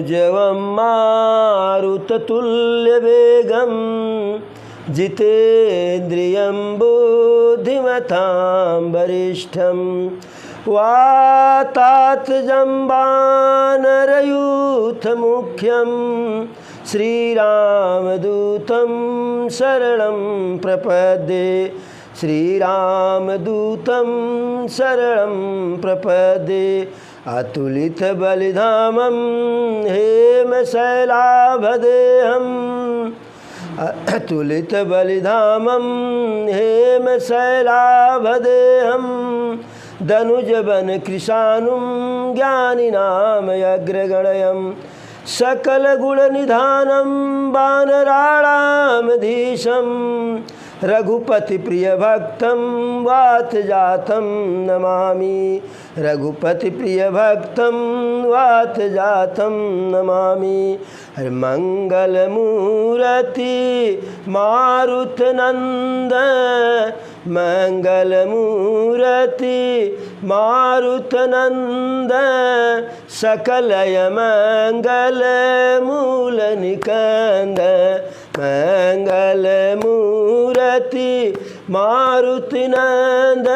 ऊर्जवं मारुततुल्यवेगं जितेन्द्रियं बुद्धिमतां वरिष्ठं वातात्मजं वानरयूथमुख्यं श्रीरामदूतं शरणं प्रपद्ये श्रीरामदूतं शरणं प्रपद्ये अतुलितबलिधामं हेमशैलाभदेहम् अतुलितबलिधामं हेमशैलाभदेहं दनुजवनकृशानुं ज्ञानिनामयग्रगणयं सकलगुणनिधानं वानराणामधीशं रघुपतिप्रियभक्तं वातजातं नमामि रघुपतिप्रियभक्तं वातजातं नमामि मंगलमूर्ति मारुतनंद मंगलमूर्ति मारुतनंद सकलय मंगलमूलनिकंद मंगलमूर्ति मारुतनंद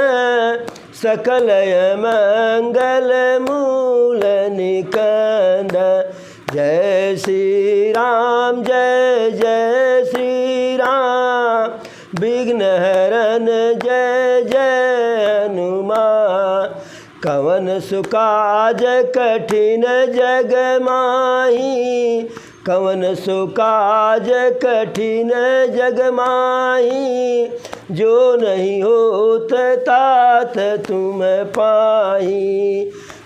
सकलय मंगलमूलनिकंद। जय श्री राम जय जय श्री राम विघ्नहरण जय जय हनुमान कवन सुकाज कठिन जग माही कवन सुकाज कठिन जग माही जो नहीं होत तात तुम पाही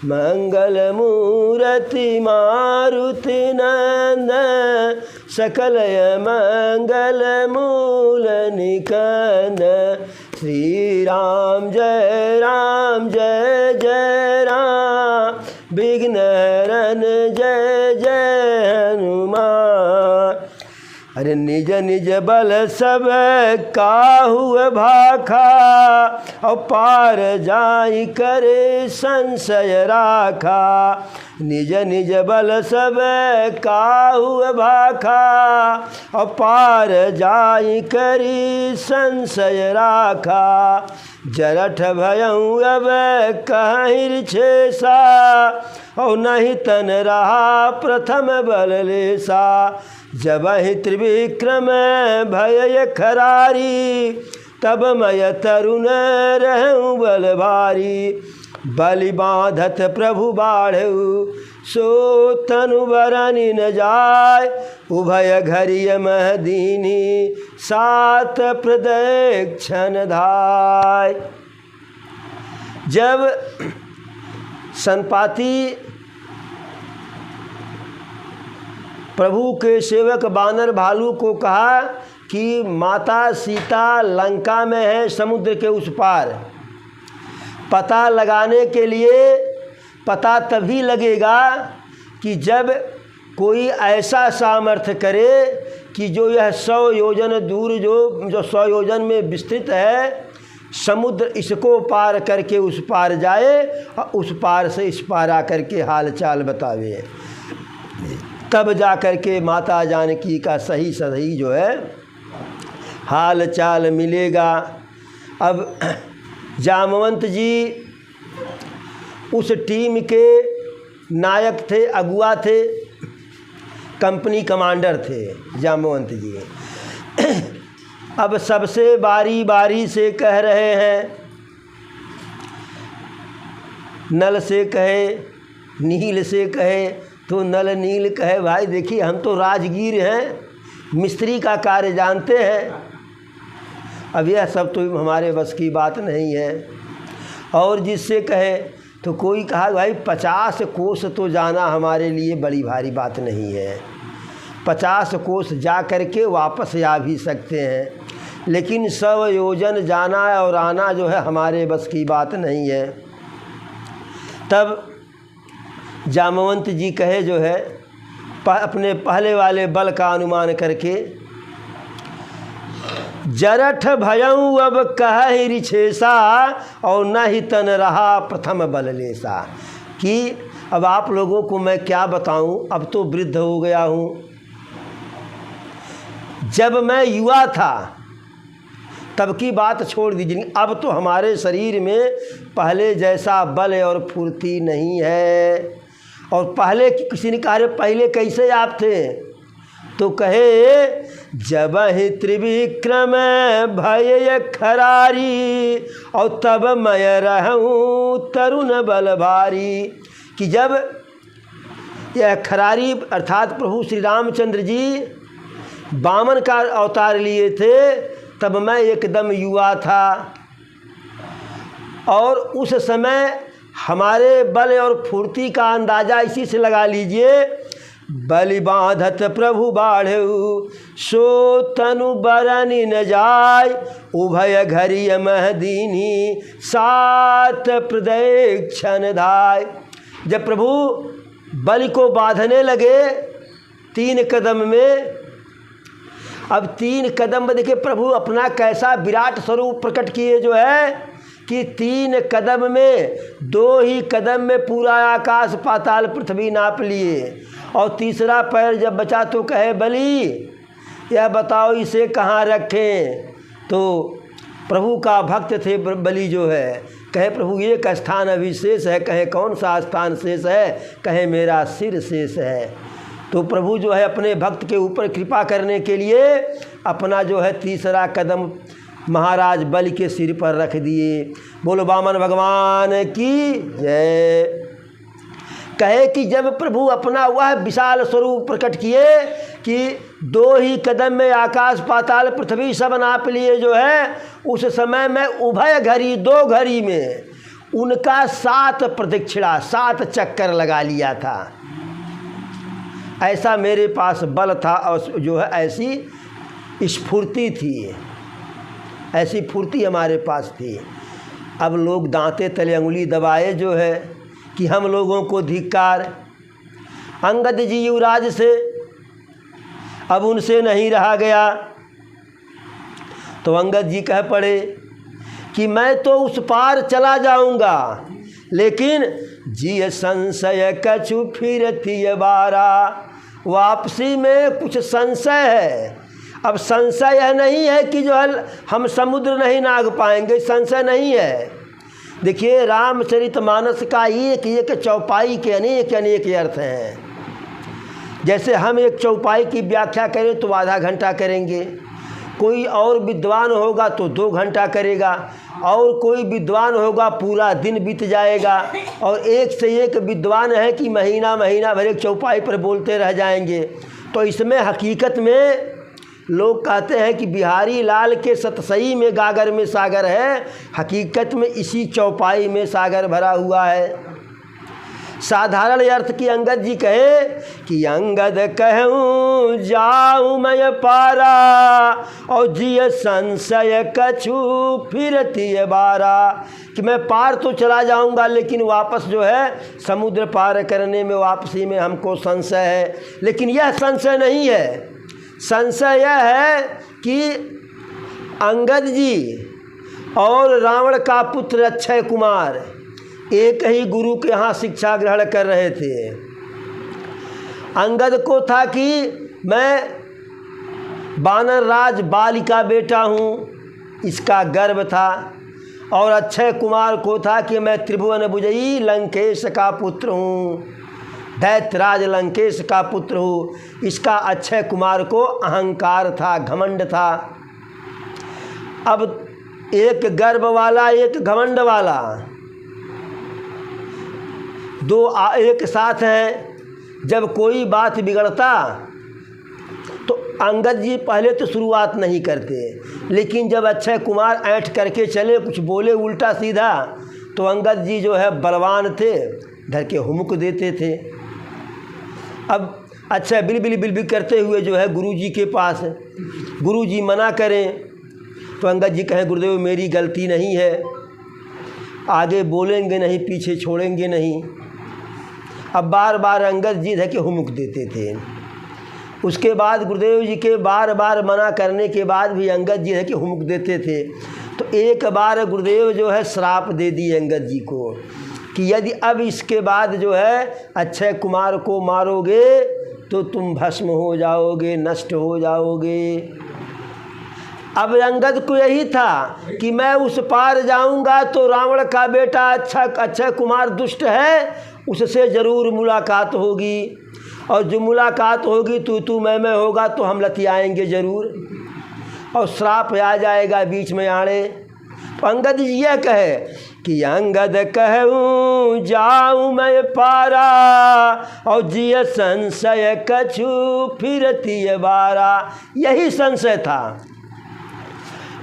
मंगलमूर्ति मारुति नंद सकलय मंगलमूलनिकंद। श्री राम जय जय राम विघ्नहरण जय जय हनुमान। अरे निज निज बल सब काहू भाखा और पार जाई करे संशय राखा निज निज बल सब काहू भाखा और पार जाई करी संशय राखा जरठ भयऊँ अब कहीं छेसा और नहीं तन रहा प्रथम बल लेसा जब ही त्रिविक्रम भय खरारी तब मैं तरुण रहूँ बल भारी बलि बांधत प्रभु बाढ़ऊ सो तनु बरनी न जाय उभय घरिय महदीनी सात प्रदक्षिण धाय। जब संपाति प्रभु के सेवक बानर भालू को कहा कि माता सीता लंका में है समुद्र के उस पार, पता लगाने के लिए पता तभी लगेगा कि जब कोई ऐसा सामर्थ्य करे कि जो यह 100 योजन दूर जो 100 योजन में विस्तृत है समुद्र इसको पार करके उस पार जाए और उस पार से इस पार आकर के हाल चाल बतावे, तब जा कर के माता जानकी का सही सही जो है हाल चाल मिलेगा। अब जामवंत जी उस टीम के नायक थे, अगुआ थे, कंपनी कमांडर थे जामवंत जी। अब सबसे बारी बारी से कह रहे हैं, नल से कहे, नील से कहे, तो नल नील कहे भाई देखिए हम तो राजगीर हैं, मिस्त्री का कार्य जानते हैं, अब यह सब तो हमारे बस की बात नहीं है। और जिससे कहे तो कोई कहा भाई 50 कोस तो जाना हमारे लिए बड़ी भारी बात नहीं है, 50 कोस जा कर के वापस आ भी सकते हैं, लेकिन 100 योजन जाना और आना जो है हमारे बस की बात नहीं है। तब जामवंत जी कहे जो है अपने पहले वाले बल का अनुमान करके जरठ भयऊँ अब कह रिछेसा और न ही तन रहा प्रथम बल लेसा, कि अब आप लोगों को मैं क्या बताऊं, अब तो वृद्ध हो गया हूं। जब मैं युवा था तब की बात छोड़ दीजिए, अब तो हमारे शरीर में पहले जैसा बल और फुर्ती नहीं है। और पहले किसी ने कहा पहले कैसे आप थे, तो कहे जब ही त्रिविक्रम भय खरारी और तब मैं रहूं तरुण बल भारी। कि जब यह खरारी अर्थात प्रभु श्री रामचंद्र जी वामन का अवतार लिए थे, तब मैं एकदम युवा था। और उस समय हमारे बल और फुर्ती का अंदाज़ा इसी से लगा लीजिए, बलि बांधत प्रभु बाढ़ऊ सो तनु बरनी न जाय, उभय घरिय महदीनी सात प्रदक्षिण धाय। जब प्रभु बलि को बांधने लगे 3 कदम में, अब 3 कदम में देखिए प्रभु अपना कैसा विराट स्वरूप प्रकट किए जो है कि 3 कदम में 2 ही कदम में पूरा आकाश पाताल पृथ्वी नाप लिए। और तीसरा पैर जब बचा तो कहे बलि यह बताओ इसे कहाँ रखें। तो प्रभु का भक्त थे बलि जो है, कहे प्रभु एक स्थान अभी शेष है। कहे कौन सा स्थान शेष है, कहे मेरा सिर शेष है। तो प्रभु जो है अपने भक्त के ऊपर कृपा करने के लिए अपना जो है तीसरा कदम महाराज बलि के सिर पर रख दिए। बोलो वामन भगवान की जय। कहे कि जब प्रभु अपना वह विशाल स्वरूप प्रकट किए कि 2 ही कदम में आकाश पाताल पृथ्वी सब नाप लिए जो है, उस समय में उभय घड़ी 2 घड़ी में उनका 7 प्रदक्षिणा 7 चक्कर लगा लिया था। ऐसा मेरे पास बल था और जो है ऐसी स्फूर्ति थी, ऐसी फुर्ती हमारे पास थी। अब लोग दांते तले अंगुली दबाए जो है कि हम लोगों को धिक्कार। अंगद जी युवराज से अब उनसे नहीं रहा गया, तो अंगद जी कह पड़े कि मैं तो उस पार चला जाऊंगा, लेकिन जी संशय कछु फिरती बारा। वापसी में कुछ संशय है। अब संशय यह नहीं है कि जो है हम समुद्र नहीं नाग पाएंगे, संशय नहीं है। देखिए रामचरितमानस का एक एक चौपाई के अनेक अनेक अर्थ हैं। जैसे हम एक चौपाई की व्याख्या करें तो आधा घंटा करेंगे, कोई और विद्वान होगा तो 2 घंटा करेगा, और कोई विद्वान होगा पूरा दिन बीत जाएगा, और एक से एक विद्वान है कि महीना महीना भर एक चौपाई पर बोलते रह जाएंगे। तो इसमें हकीकत में लोग कहते हैं कि बिहारी लाल के सतसई में गागर में सागर है, हकीकत में इसी चौपाई में सागर भरा हुआ है। साधारण अर्थ की अंगद जी कहे कि अंगद कहूँ जाऊँ मैं पारा, और जिय संशय कछु फिरती बारा। कि मैं पार तो चला जाऊँगा, लेकिन वापस जो है समुद्र पार करने में वापसी में हमको संशय है। लेकिन यह संशय नहीं है, संशय यह है कि अंगद जी और रावण का पुत्र अक्षय कुमार एक ही गुरु के यहाँ शिक्षा ग्रहण कर रहे थे। अंगद को था कि मैं वानर राज बाली का बेटा हूँ, इसका गर्व था। और अक्षय कुमार को था कि मैं त्रिभुवन विजयी लंकेश का पुत्र हूँ, दैत्यराज लंकेश का पुत्र हूँ। इसका अक्षय कुमार को अहंकार था, घमंड था। अब एक गर्व वाला एक घमंड वाला, 2 एक साथ हैं। जब कोई बात बिगड़ता तो अंगद जी पहले तो शुरुआत नहीं करते, लेकिन जब अक्षय कुमार ऐंठ करके चले, कुछ बोले उल्टा सीधा, तो अंगद जी जो है बलवान थे, धर के हुमुक देते थे। अब अच्छा बिल बिल करते हुए जो है गुरुजी के पास, गुरुजी मना करें तो अंगद जी कहें गुरुदेव मेरी गलती नहीं है, आगे बोलेंगे नहीं, पीछे छोड़ेंगे नहीं। अब बार बार अंगद जी है कि हुमुक देते थे। उसके बाद गुरुदेव जी के बार बार मना करने के बाद भी अंगद जी है कि हुमुक देते थे। तो एक बार गुरुदेव जो है श्राप दे दिए अंगद जी को कि यदि अब इसके बाद जो है अक्षय कुमार को मारोगे तो तुम भस्म हो जाओगे, नष्ट हो जाओगे। अब अंगद को यही था कि मैं उस पार जाऊंगा तो रावण का बेटा अक्षय कुमार दुष्ट है, उससे ज़रूर मुलाकात होगी, और जो मुलाकात होगी तू मैं होगा तो हम लतियाएंगे ज़रूर, और श्राप आ जाएगा बीच में आड़े। तो अंगद जी यह कहे कि अंगद कहूँ जाऊँ मैं पारा, और जिय संशय कछु फिरती बारा। यही संशय था।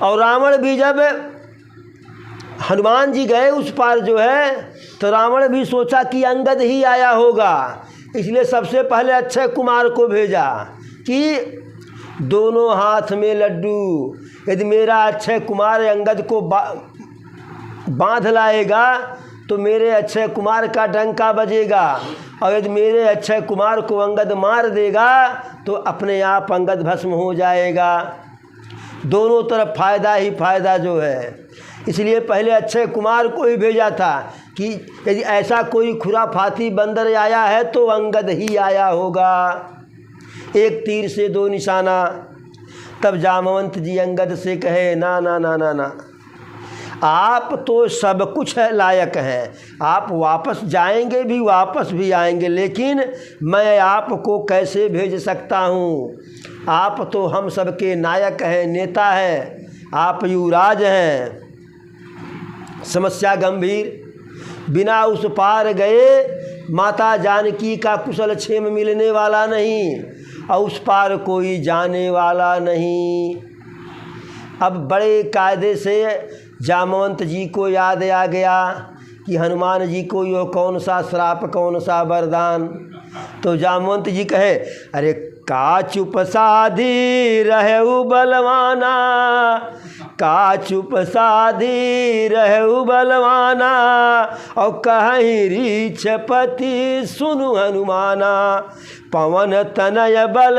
और रावण भी जब हनुमान जी गए उस पार जो है, तो रावण भी सोचा कि अंगद ही आया होगा, इसलिए सबसे पहले अक्षय कुमार को भेजा कि दोनों हाथ में लड्डू, यदि मेरा अक्षय कुमार अंगद को बांध लाएगा तो मेरे अक्षय कुमार का डंका बजेगा, और यदि मेरे अक्षय कुमार को अंगद मार देगा तो अपने आप अंगद भस्म हो जाएगा। दोनों तरफ फ़ायदा ही फ़ायदा जो है, इसलिए पहले अक्षय कुमार को ही भेजा था कि यदि ऐसा कोई खुराफाती बंदर आया है तो अंगद ही आया होगा। एक तीर से दो निशाना। तब जामवंत जी अंगद से कहे ना ना ना ना ना, आप तो सब कुछ लायक हैं, आप वापस जाएंगे भी वापस भी आएंगे, लेकिन मैं आपको कैसे भेज सकता हूँ? आप तो हम सबके नायक हैं, नेता हैं, आप युवराज हैं। समस्या गंभीर। बिना उस पार गए माता जानकी का कुशल क्षेम मिलने वाला नहीं, और उस पार कोई जाने वाला नहीं। अब बड़े कायदे से जामवंत जी को याद आ गया कि हनुमान जी को यो कौन सा श्राप, कौन सा वरदान। तो जामवंत जी कहे अरे का चुप साधी रहु बलवाना, का चुप साधी रहु बलवाना, और कहीं रीछपति सुनु हनुमाना, पवन तनय बल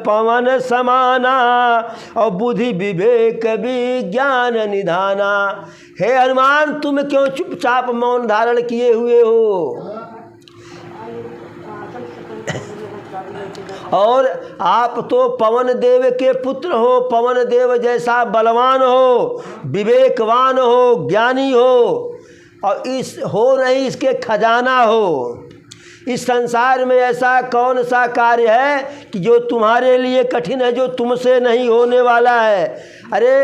पवन समाना, और बुद्धि विवेक विज्ञान निधाना। हे हनुमान, तुम क्यों चुपचाप मौन धारण किए हुए हो? और आप तो पवन देव के पुत्र हो, पवन देव जैसा बलवान हो, विवेकवान हो, ज्ञानी हो, और इस हो नहीं इसके खजाना हो। इस संसार में ऐसा कौन सा कार्य है कि जो तुम्हारे लिए कठिन है, जो तुमसे नहीं होने वाला है? अरे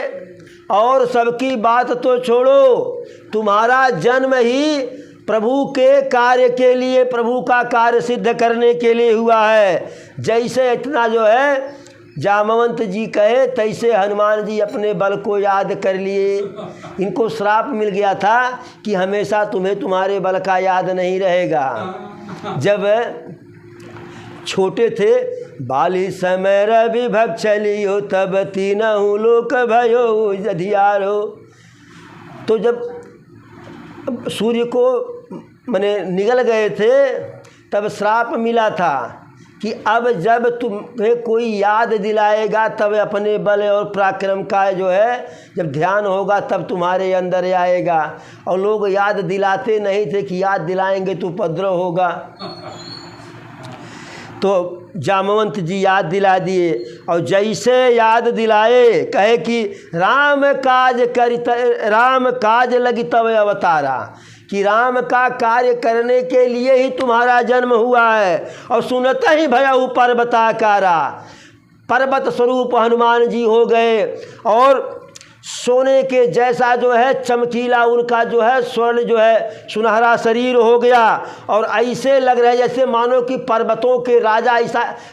और सबकी बात तो छोड़ो, तुम्हारा जन्म ही प्रभु के कार्य के लिए, प्रभु का कार्य सिद्ध करने के लिए हुआ है। जैसे इतना जो है जामवंत जी कहे, तैसे हनुमान जी अपने बल को याद कर लिए। इनको श्राप मिल गया था कि हमेशा तुम्हें तुम्हारे बल का याद नहीं रहेगा। जब छोटे थे, बाली समय रवि भक्षलियो, तब तीनहु लोक भयो अधियारो। तो जब सूर्य को माने निगल गए थे, तब श्राप मिला था कि अब जब तुम्हें कोई याद दिलाएगा तब अपने बल और पराक्रम का जो है जब ध्यान होगा तब तुम्हारे अंदर आएगा। और लोग याद दिलाते नहीं थे कि याद दिलाएंगे तो उपद्रव होगा। तो जामवंत जी याद दिला दिए, और जैसे याद दिलाए कहे कि राम काज लगी तब अवतारा, कि राम का कार्य करने के लिए ही तुम्हारा जन्म हुआ है। और सुनते ही भयउ पर्वताकारा, पर्वत स्वरूप हनुमान जी हो गए, और सोने के जैसा जो है चमकीला उनका जो है स्वर्ण जो है सुनहरा शरीर हो गया, और ऐसे लग रहे जैसे मानो कि पर्वतों के राजा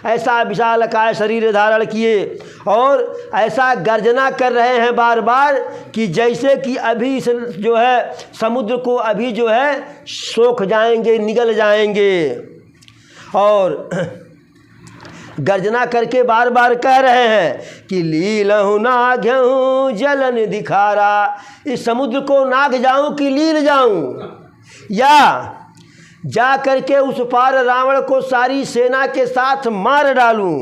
ऐसा विशालकाय शरीर धारण किए, और ऐसा गर्जना कर रहे हैं बार बार कि जैसे कि अभी जो है समुद्र को अभी जो है सोख जाएंगे, निगल जाएंगे। और गर्जना करके बार बार कह रहे हैं कि लीलहु नाग्यहु जलन दिखारा, इस समुद्र को नाग जाऊं कि लील जाऊं, या जा करके उस पार रावण को सारी सेना के साथ मार डालूं,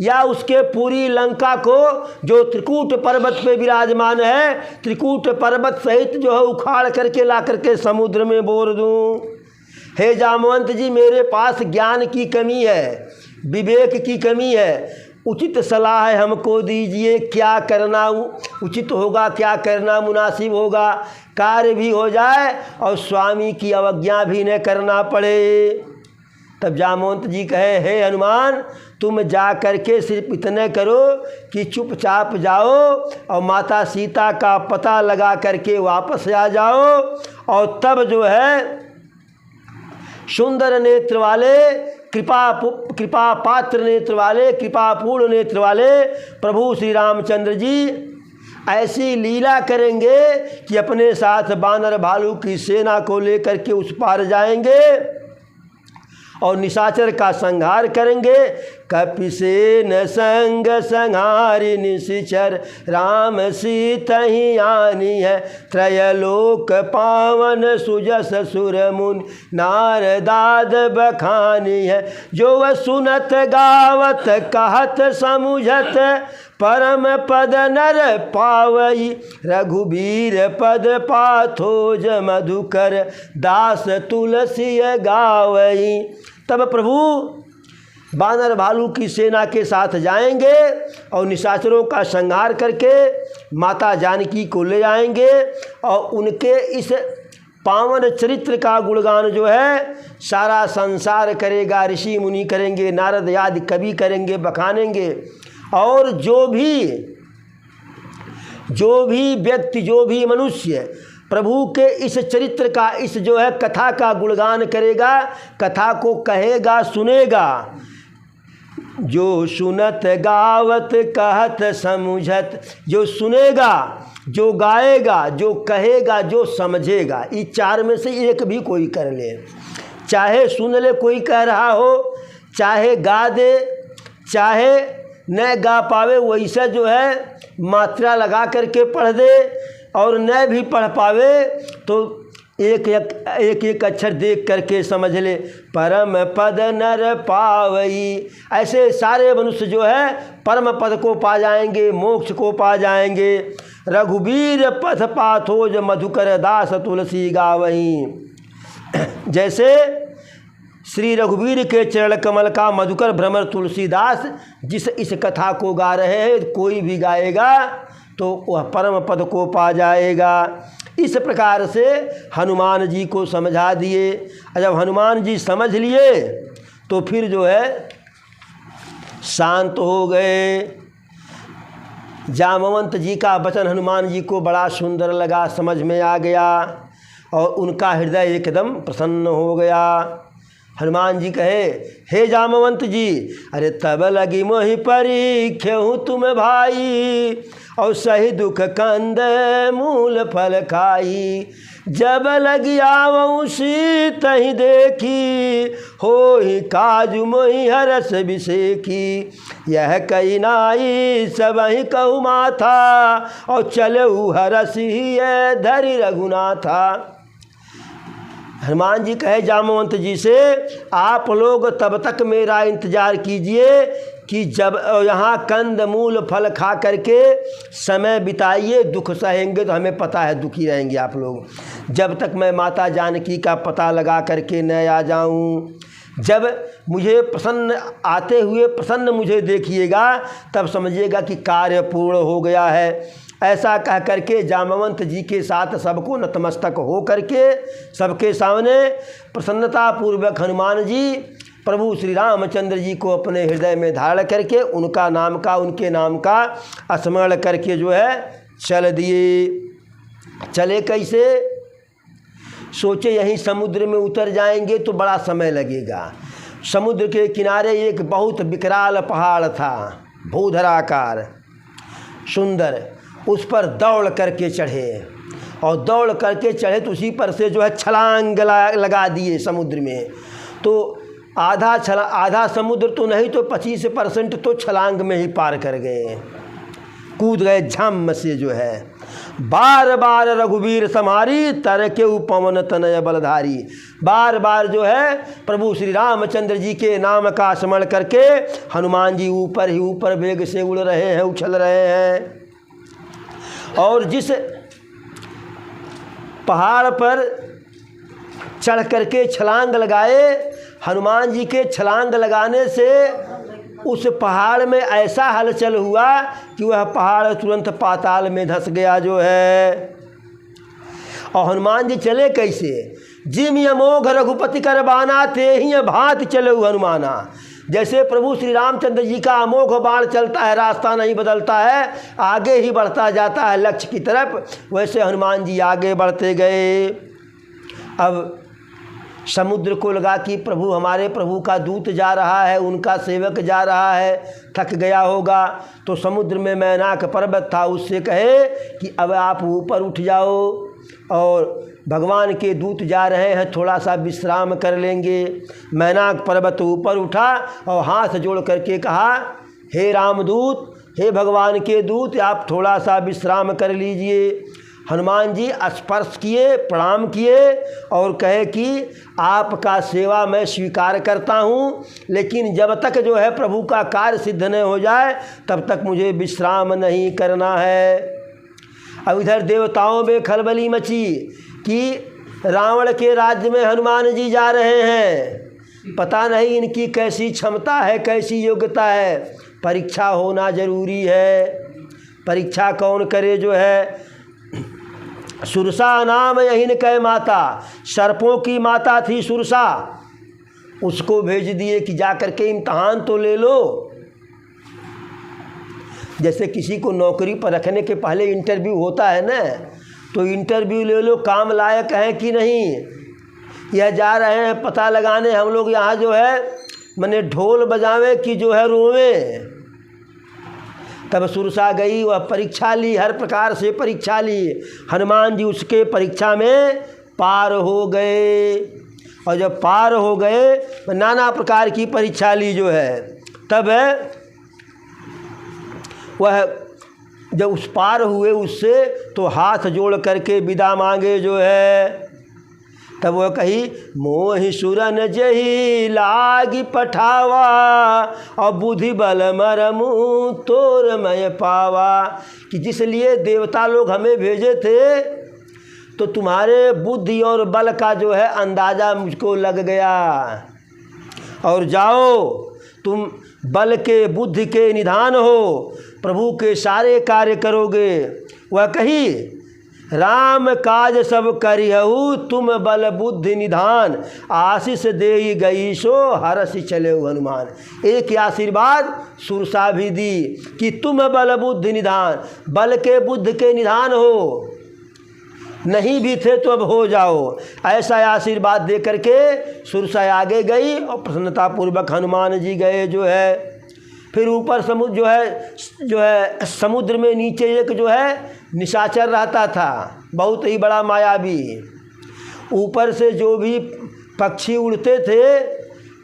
या उसके पूरी लंका को जो त्रिकूट पर्वत पे विराजमान है, त्रिकूट पर्वत सहित जो है उखाड़ करके ला करके समुद्र में बोर दूं। हे जामवंत जी, मेरे पास ज्ञान की कमी है, विवेक की कमी है, उचित सलाह हमको दीजिए, क्या करना उचित होगा, क्या करना मुनासिब होगा, कार्य भी हो जाए और स्वामी की अवज्ञा भी न करना पड़े। तब जामवंत जी कहे, हे हनुमान, तुम जा करके सिर्फ इतने करो कि चुपचाप जाओ और माता सीता का पता लगा करके वापस आ जाओ, और तब जो है सुंदर नेत्र वाले, कृपा पात्र नेत्र वाले, कृपापूर्ण नेत्र वाले प्रभु श्री रामचंद्र जी ऐसी लीला करेंगे कि अपने साथ बानर भालू की सेना को लेकर के उस पार जाएंगे और निशाचर का संहार करेंगे। कपिसेन संग संहारि निशिचर, राम सीता ही आनी है, त्रयलोक पावन सुजस सुर मुनि, नारदाद बखानी है। जो वह सुनत गावत कहत समुझत, परम पद नर पावई, रघुबीर पद पाथोज मधुकर, दास तुलसी गावई। तब प्रभु बानर भालू की सेना के साथ जाएंगे और निशाचरों का संहार करके माता जानकी को ले आएंगे और उनके इस पावन चरित्र का गुणगान जो है सारा संसार करेगा, ऋषि मुनि करेंगे, नारद आदि कवि करेंगे, बखानेंगे। और जो भी व्यक्ति, जो भी मनुष्य प्रभु के इस चरित्र का, इस जो है कथा का गुणगान करेगा, कथा को कहेगा, सुनेगा, जो सुनत गावत कहत समुझत, जो सुनेगा, जो गाएगा, जो कहेगा, जो समझेगा, इस चार में से एक भी कोई कर ले, चाहे सुन ले कोई कह रहा हो, चाहे गा दे, चाहे न गा पावे वैसा जो है मात्रा लगा करके पढ़ दे, और न भी पढ़ पावे तो एक एक अक्षर देख करके समझ ले, परम पद नर पावई। ऐसे सारे मनुष्य जो है परम पद को पा जाएंगे, मोक्ष को पा जाएंगे। रघुबीर पथ पाथोज मधुकर, दास तुलसी गावई। जैसे श्री रघुवीर के चरण कमल का मधुकर भ्रमर तुलसीदास जिस इस कथा को गा रहे हैं, कोई भी गाएगा तो वह परम पद को पा जाएगा। इस प्रकार से हनुमान जी को समझा दिए। जब हनुमान जी समझ लिए तो फिर जो है शांत हो गए। जामवंत जी का वचन हनुमान जी को बड़ा सुंदर लगा, समझ में आ गया और उनका हृदय एकदम प्रसन्न हो गया। हनुमान जी कहे, हे जामवंत जी, अरे तब लगी मोहि परीख्यहु तुम भाई, और सही दुख कंद मूल फल खाई। जब लगी आवऊ सीत ही देखी, हो ही काजु मोहि हरस बिसेखी। यह कही नाई सब ही कहु माथा, और चलऊ हरस ही धरि रघुनाथा। हनुमान जी कहे जामवंत जी से, आप लोग तब तक मेरा इंतज़ार कीजिए कि जब यहाँ कंद मूल फल खा करके समय बिताइए, दुख सहेंगे तो हमें पता है दुखी रहेंगे आप लोग। जब तक मैं माता जानकी का पता लगा करके न आ जाऊँ, जब मुझे प्रसन्न आते हुए प्रसन्न मुझे देखिएगा, तब समझिएगा कि कार्य पूर्ण हो गया है। ऐसा कह करके जामवंत जी के साथ सबको नतमस्तक हो करके सबके सामने प्रसन्नतापूर्वक हनुमान जी प्रभु श्री रामचंद्र जी को अपने हृदय में धारण करके उनका नाम का, उनके नाम का स्मरण करके जो है चल दिए। चले कैसे? सोचे यहीं समुद्र में उतर जाएंगे तो बड़ा समय लगेगा। समुद्र के किनारे एक बहुत विकराल पहाड़ था, भूधराकार सुंदर। उस पर दौड़ करके चढ़े और दौड़ करके चढ़े तो उसी पर से जो है छलांग लगा दिए समुद्र में। तो आधा समुद्र तो नहीं तो 25% तो छलांग में ही पार कर गए। कूद गए झम से जो है। बार बार रघुवीर समारी तर के पवन तनय बलधारी। बार बार जो है प्रभु श्री रामचंद्र जी के नाम का स्मरण करके हनुमान जी ऊपर ही ऊपर वेग से उड़ रहे हैं, उछल रहे हैं। और जिस पहाड़ पर चढ़ करके छलांग लगाए, हनुमान जी के छलांग लगाने से उस पहाड़ में ऐसा हलचल हुआ कि वह पहाड़ तुरंत पाताल में धंस गया जो है। और हनुमान जी चले कैसे? जिम यमोघ रघुपति कर बाना ते ही भात चले हनुमाना। जैसे प्रभु श्री रामचंद्र जी का अमोघ बाण चलता है, रास्ता नहीं बदलता है, आगे ही बढ़ता जाता है लक्ष्य की तरफ, वैसे हनुमान जी आगे बढ़ते गए। अब समुद्र को लगा कि प्रभु हमारे प्रभु का दूत जा रहा है, उनका सेवक जा रहा है, थक गया होगा। तो समुद्र में मैनाक पर्वत था, उससे कहे कि अब आप ऊपर उठ जाओ और भगवान के दूत जा रहे हैं, थोड़ा सा विश्राम कर लेंगे। मैनाक पर्वत ऊपर उठा और हाथ जोड़ करके कहा, हे रामदूत, हे भगवान के दूत, आप थोड़ा सा विश्राम कर लीजिए। हनुमान जी स्पर्श किए, प्रणाम किए और कहे कि आपका सेवा मैं स्वीकार करता हूँ, लेकिन जब तक जो है प्रभु का कार्य सिद्ध नहीं हो जाए तब तक मुझे विश्राम नहीं करना है। अब इधर देवताओं में खलबली मची कि रावण के राज्य में हनुमान जी जा रहे हैं, पता नहीं इनकी कैसी क्षमता है, कैसी योग्यता है। परीक्षा होना जरूरी है। परीक्षा कौन करे? जो है सुरसा नाम यही न कह माता, सर्पों की माता थी सुरसा, उसको भेज दिए कि जा कर के इम्तहान तो ले लो। जैसे किसी को नौकरी पर रखने के पहले इंटरव्यू होता है ना, तो इंटरव्यू ले लो, काम लायक है कि नहीं। यह जा रहे हैं पता लगाने, हम लोग यहाँ जो है मैंने ढोल बजावे कि जो है रोवें। तब सुरसा गई, वह परीक्षा ली, हर प्रकार से परीक्षा ली। हनुमान जी उसके परीक्षा में पार हो गए। और जब पार हो गए, नाना प्रकार की परीक्षा ली जो है, तब वह जब उस पार हुए उससे, तो हाथ जोड़ करके विदा मांगे जो है। तब वह कही, मोहि सुरन जही लागी पठावा, और बुद्धि बल मरमु तोर मय पावा। कि जिस लिए देवता लोग हमें भेजे थे, तो तुम्हारे बुद्धि और बल का जो है अंदाज़ा मुझको लग गया, और जाओ तुम बल के बुद्धि के निधान हो, प्रभु के सारे कार्य करोगे। वह कही, राम काज सब करिहु तुम बल बुद्धि निधान, आशीष दे गई सो हरसि चले हनुमान। एक आशीर्वाद सुरसा भी दी कि तुम बल बुद्धि निधान, बल के बुद्धि के निधान हो, नहीं भी थे तो अब हो जाओ। ऐसा आशीर्वाद दे करके सुरसा आगे गई और प्रसन्नतापूर्वक हनुमान जी गए जो है। फिर ऊपर समुद्र जो है समुद्र में नीचे एक जो है निशाचर रहता था, बहुत ही बड़ा मायावी। ऊपर से जो भी पक्षी उड़ते थे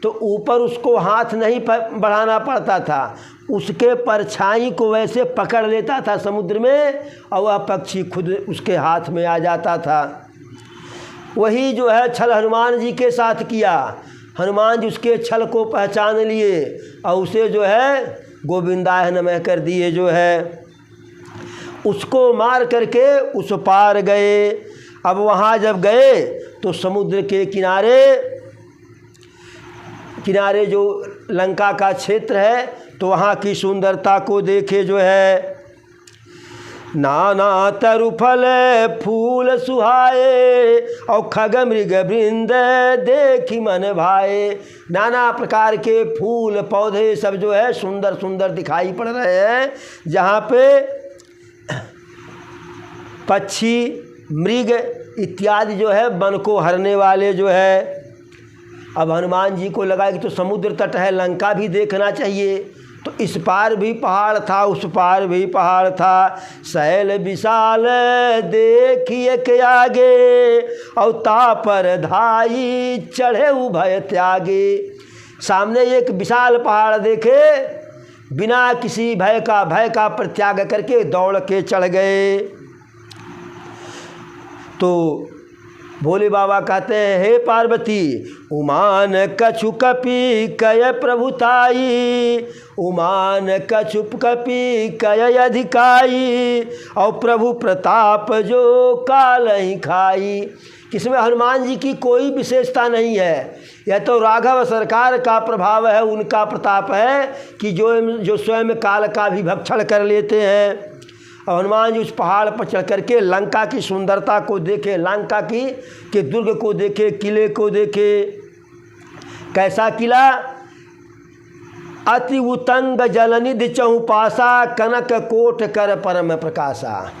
तो ऊपर उसको हाथ नहीं बढ़ाना पड़ता था, उसके परछाई को वैसे पकड़ लेता था समुद्र में, और वह पक्षी खुद उसके हाथ में आ जाता था। वही जो है छल हनुमान जी के साथ किया। हनुमान जी उसके छल को पहचान लिए और उसे जो है गोविंदाय नमः कर दिए जो है। उसको मार करके उस पार गए। अब वहाँ जब गए तो समुद्र के किनारे जो लंका का क्षेत्र है, तो वहाँ की सुंदरता को देखे जो है। नाना तरु फल फूल सुहाए, और खग मृग वृंद देखी मन भाए। नाना प्रकार के फूल पौधे सब जो है सुंदर सुंदर दिखाई पड़ रहे हैं, जहाँ पे पक्षी मृग इत्यादि जो है वन को हरने वाले जो है। अब हनुमान जी को लगा कि तो समुद्र तट है, लंका भी देखना चाहिए। तो इस पार भी पहाड़ था, उस पार भी पहाड़ था। शैल विशाल देखिए के आगे, और तापर धाई चढ़े उभय त्यागे। सामने एक विशाल पहाड़ देखे बिना किसी भय का परित्याग करके दौड़ के चढ़ गए। तो भोले बाबा कहते हैं, हे पार्वती, उमान कछु कपि कय प्रभुताई, उमान कछु कपि कय अधिकाई, और प्रभु प्रताप जो काल ही खाई। इसमें हनुमान जी की कोई विशेषता नहीं है, यह तो राघव सरकार का प्रभाव है, उनका प्रताप है कि जो स्वयं काल का भी भक्षण कर लेते हैं। और हनुमान जी उस पहाड़ पर चढ़ करके लंका की सुंदरता को देखे, लंका के दुर्ग को देखे, किले को देखे। कैसा किला? अति उतंग जलनिधि चहुपासा, कनक कोट कर परम प्रकाशा।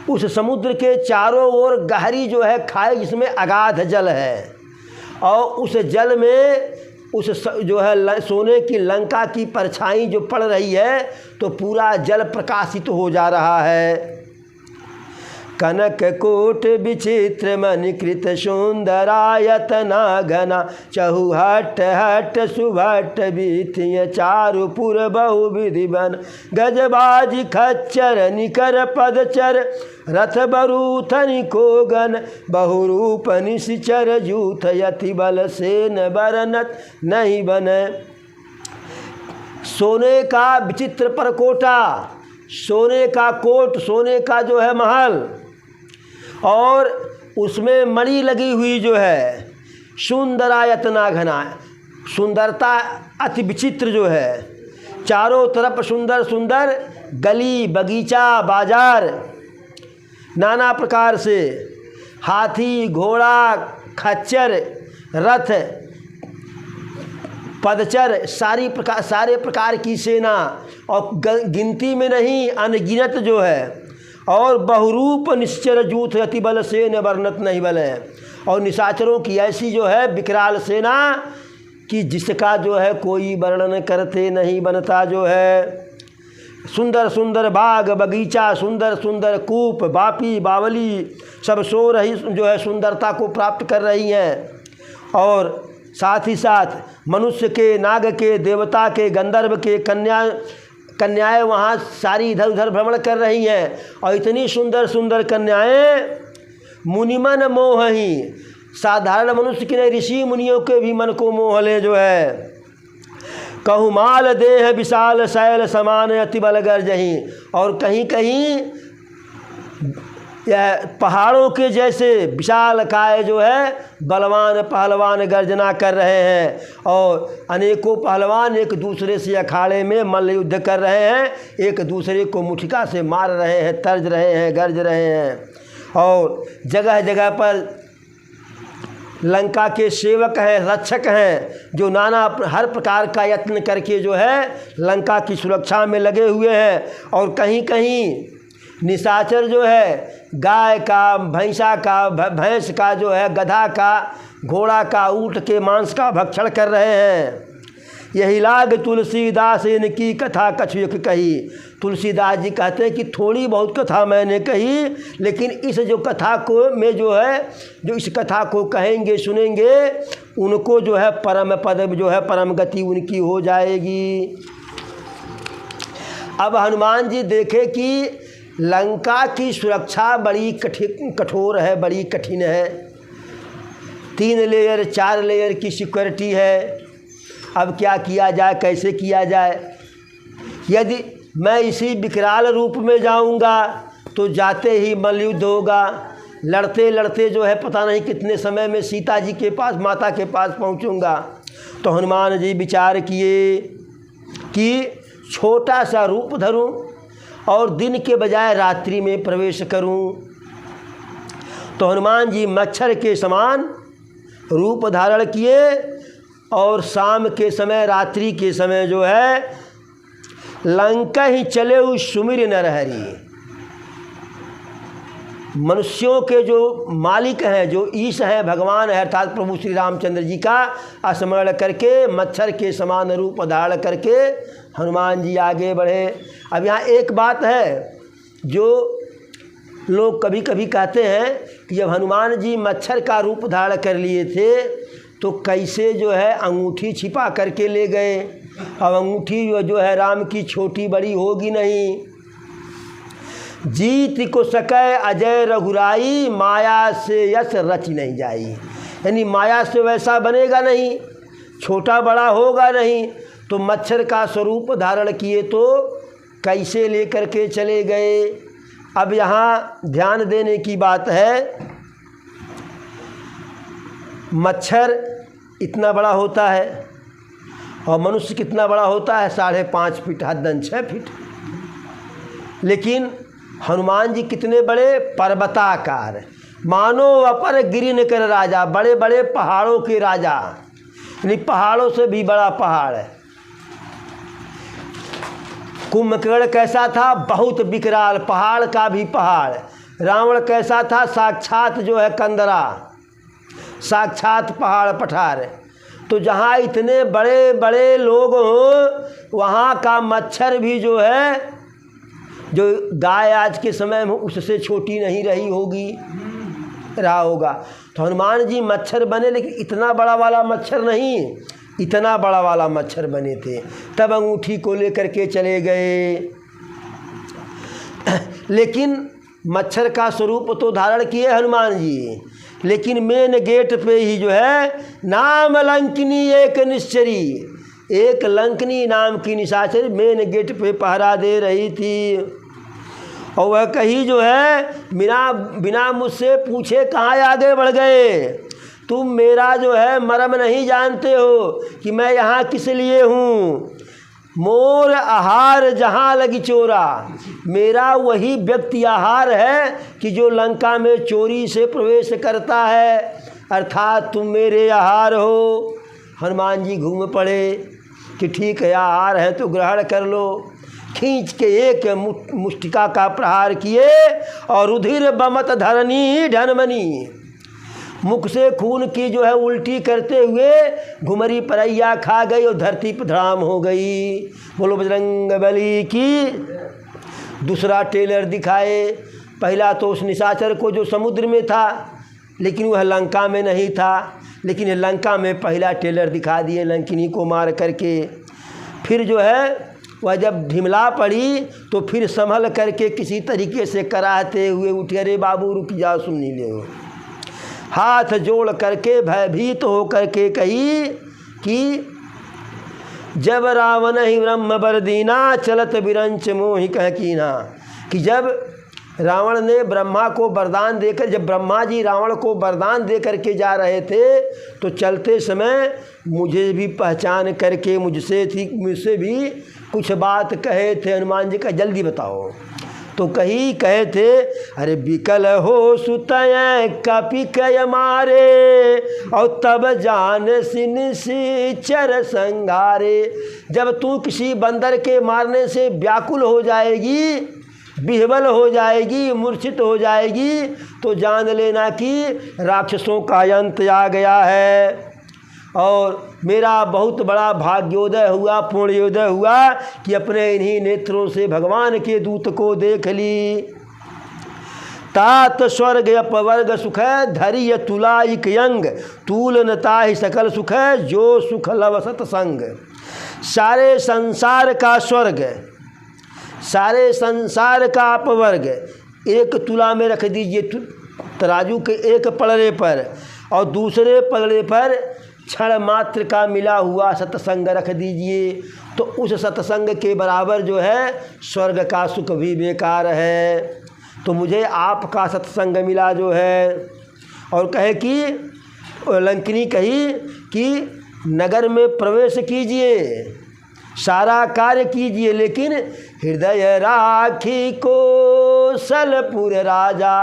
उस समुद्र के चारों ओर गहरी जो है खाई, जिसमें अगाध जल है, और उस जल में उस जो है सोने की लंका की परछाई जो पड़ रही है, तो पूरा जल प्रकाशित हो जा रहा है। कनक कोट विचित्र मणिकृत सुंदरायतना घना, चहुहट हट सुभट बीथिय चारुपुर बहुविधि बन, गजबाज खच्चर निकर पदचर, रथ बरूथनि कोगन, बहुरूप निश्चर जूथ, यति बल सेन बरनत नहीं बने। सोने का विचित्र परकोटा, सोने का कोट, सोने का जो है महल, और उसमें मणि लगी हुई जो है, सुंदरायतना घना, सुंदरता अति विचित्र जो है, चारों तरफ सुंदर सुंदर गली बगीचा बाजार, नाना प्रकार से हाथी घोड़ा खच्चर रथ पदचर, सारे प्रकार की सेना, और गिनती में नहीं अनगिनत जो है, और बहुरूप निश्चर जूथ, अति बल सेन वर्णत नहीं बल है। और निशाचरों की ऐसी जो है विकराल सेना कि जिसका जो है कोई वर्णन करते नहीं बनता जो है। सुंदर सुंदर बाग बगीचा, सुंदर सुंदर कूप बापी बावली, सब सो रही जो है सुंदरता को प्राप्त कर रही हैं। और साथ ही साथ मनुष्य के, नाग के, देवता के, गंधर्व के कन्याएं वहाँ सारी इधर उधर भ्रमण कर रही हैं। और इतनी सुंदर सुंदर कन्याएं मुनिमन मोह ही, साधारण मनुष्य की नहीं, ऋषि मुनियों के भी मन को मोह ले जो है। कहूँ माल देह विशाल शैल समान अति बल गर्जही, और कहीं कहीं यह पहाड़ों के जैसे विशाल काय जो है बलवान पहलवान गर्जना कर रहे हैं। और अनेकों पहलवान एक दूसरे से अखाड़े में मल्ल युद्ध कर रहे हैं, एक दूसरे को मुठिका से मार रहे हैं, तर्ज रहे हैं, गर्ज रहे हैं। और जगह जगह पर लंका के सेवक हैं, रक्षक हैं, जो नाना हर प्रकार का यत्न करके जो है लंका की सुरक्षा में लगे हुए हैं। और कहीं कहीं निशाचर जो है गाय का, भैंसा का, भैंस का जो है, गधा का, घोड़ा का, ऊँट के मांस का भक्षण कर रहे हैं। यही लाग तुलसीदास इनकी कथा कछुक कही। तुलसीदास जी कहते हैं कि थोड़ी बहुत कथा मैंने कही, लेकिन इस जो कथा को में जो है, जो इस कथा को कहेंगे सुनेंगे, उनको जो है परम पद जो है परम गति उनकी हो जाएगी। अब हनुमान जी देखे कि लंका की सुरक्षा बड़ी कठोर है, बड़ी कठिन है। 3 लेयर 4 लेयर की सिक्योरिटी है। अब क्या किया जाए, कैसे किया जाए? यदि मैं इसी विकराल रूप में जाऊंगा तो जाते ही मल्लयुद्ध होगा, लड़ते लड़ते जो है पता नहीं कितने समय में सीता जी के पास, माता के पास पहुंचूंगा। तो हनुमान जी विचार किए कि छोटा सा रूप धरूं और दिन के बजाय रात्रि में प्रवेश करूं। तो हनुमान जी मच्छर के समान रूप धारण किए और शाम के समय, रात्रि के समय जो है लंका ही चले उस सुमिर नरहरि। मनुष्यों के जो मालिक हैं, जो ईश हैं, भगवान है, अर्थात प्रभु श्री रामचंद्र जी का स्मरण करके मच्छर के समान रूप धारण करके हनुमान जी आगे बढ़े। अब यहाँ एक बात है जो लोग कभी कभी कहते हैं कि जब हनुमान जी मच्छर का रूप धारण कर लिए थे तो कैसे जो है अंगूठी छिपा करके ले गए। अब अंगूठी जो है राम की छोटी बड़ी होगी नहीं। जीत को सकै अजय रघुराई, माया से यश रच नहीं जाई। यानी माया से वैसा बनेगा नहीं, छोटा बड़ा होगा नहीं। तो मच्छर का स्वरूप धारण किए तो कैसे लेकर के चले गए। अब यहाँ ध्यान देने की बात है, मच्छर इतना बड़ा होता है और मनुष्य कितना बड़ा होता है, 5.5 फीट, हद्दन 6 फीट। लेकिन हनुमान जी कितने बड़े, पर्वताकार, मानो अपर गिरिन कर राजा, बड़े बड़े पहाड़ों के राजा, यानी पहाड़ों से भी बड़ा पहाड़ है। कुंभकर्ण कैसा था, बहुत विकराल, पहाड़ का भी पहाड़। रावण कैसा था, साक्षात जो है कंदरा, साक्षात पहाड़ पठार। तो जहाँ इतने बड़े बड़े लोग हों वहाँ का मच्छर भी जो है, जो गाय आज के समय में उससे छोटी नहीं रही होगी, रहा होगा। तो हनुमान जी मच्छर बने, लेकिन इतना बड़ा वाला मच्छर नहीं, इतना बड़ा वाला मच्छर बने थे। तब अंगूठी को लेकर के चले गए। लेकिन मच्छर का स्वरूप तो धारण किए हनुमान जी, लेकिन मेन गेट पे ही जो है नाम लंकिनी एक निश्चरी, एक लंकिनी नाम की निशाचरी मेन गेट पे पहरा दे रही थी। और वह कही जो है बिना मुझसे पूछे कहाँ आगे बढ़ गए। तुम मेरा जो है मर्म नहीं जानते हो कि मैं यहाँ किस लिए हूँ। मोर आहार जहाँ लगी चोरा, मेरा वही व्यक्ति आहार है कि जो लंका में चोरी से प्रवेश करता है, अर्थात तुम मेरे आहार हो। हनुमान जी घूम पड़े कि ठीक है, आहार है तो ग्रहण कर लो। खींच के एक मुष्टिका का प्रहार किए और रुधिर बमत धरनी ढनमनी, मुख से खून की जो है उल्टी करते हुए घुमरी परैया खा गई और धरती पर धड़ाम हो गई। बोलो बजरंग बली की। दूसरा टेलर दिखाए, पहला तो उस निशाचर को जो समुद्र में था, लेकिन वह लंका में नहीं था, लेकिन लंका में पहला टेलर दिखा दिए लंकिनी को मार करके। फिर जो है वह जब ढिमला पड़ी तो फिर संभल करके किसी तरीके से कराते हुए उठे, अरे बाबू रुक जाओ, सुन नहीं ले। हाथ जोड़ करके भयभीत हो करके कही कि जब रावण ही ब्रह्म बर दीना, चलत बिरंच मोहि कह कीना। कि जब रावण ने ब्रह्मा को वरदान देकर, जब ब्रह्मा जी रावण को वरदान दे करके जा रहे थे तो चलते समय मुझे भी पहचान करके मुझसे भी कुछ बात कहे थे। हनुमान जी का जल्दी बताओ। तो कहे थे, अरे बिकल हो सुतय कपि कय मारे, और तब जान सिन से चर संगारे। जब तू किसी बंदर के मारने से व्याकुल हो जाएगी, विह्वल हो जाएगी, मूर्छित हो जाएगी, तो जान लेना कि राक्षसों का अंत आ गया है। और मेरा बहुत बड़ा भाग्योदय हुआ, पुण्योदय हुआ कि अपने इन्हीं नेत्रों से भगवान के दूत को देख ली। तात स्वर्ग अपवर्ग सुख धैर्य तुलाइक यंग, तूल न ताहि सकल सुख जो सुख लव सतसंग। सारे संसार का स्वर्ग, सारे संसार का अपवर्ग एक तुला में रख दीजिए, तराजू के एक पलड़े पर, और दूसरे पलड़े पर क्षण मात्र का मिला हुआ सत्संग रख दीजिए, तो उस सत्संग के बराबर जो है स्वर्ग का सुख भी बेकार है। तो मुझे आपका सत्संग मिला जो है। और कहे कि लंकिनी कही कि नगर में प्रवेश कीजिए, सारा कार्य कीजिए, लेकिन हृदय राखी कौशलपुर राजा।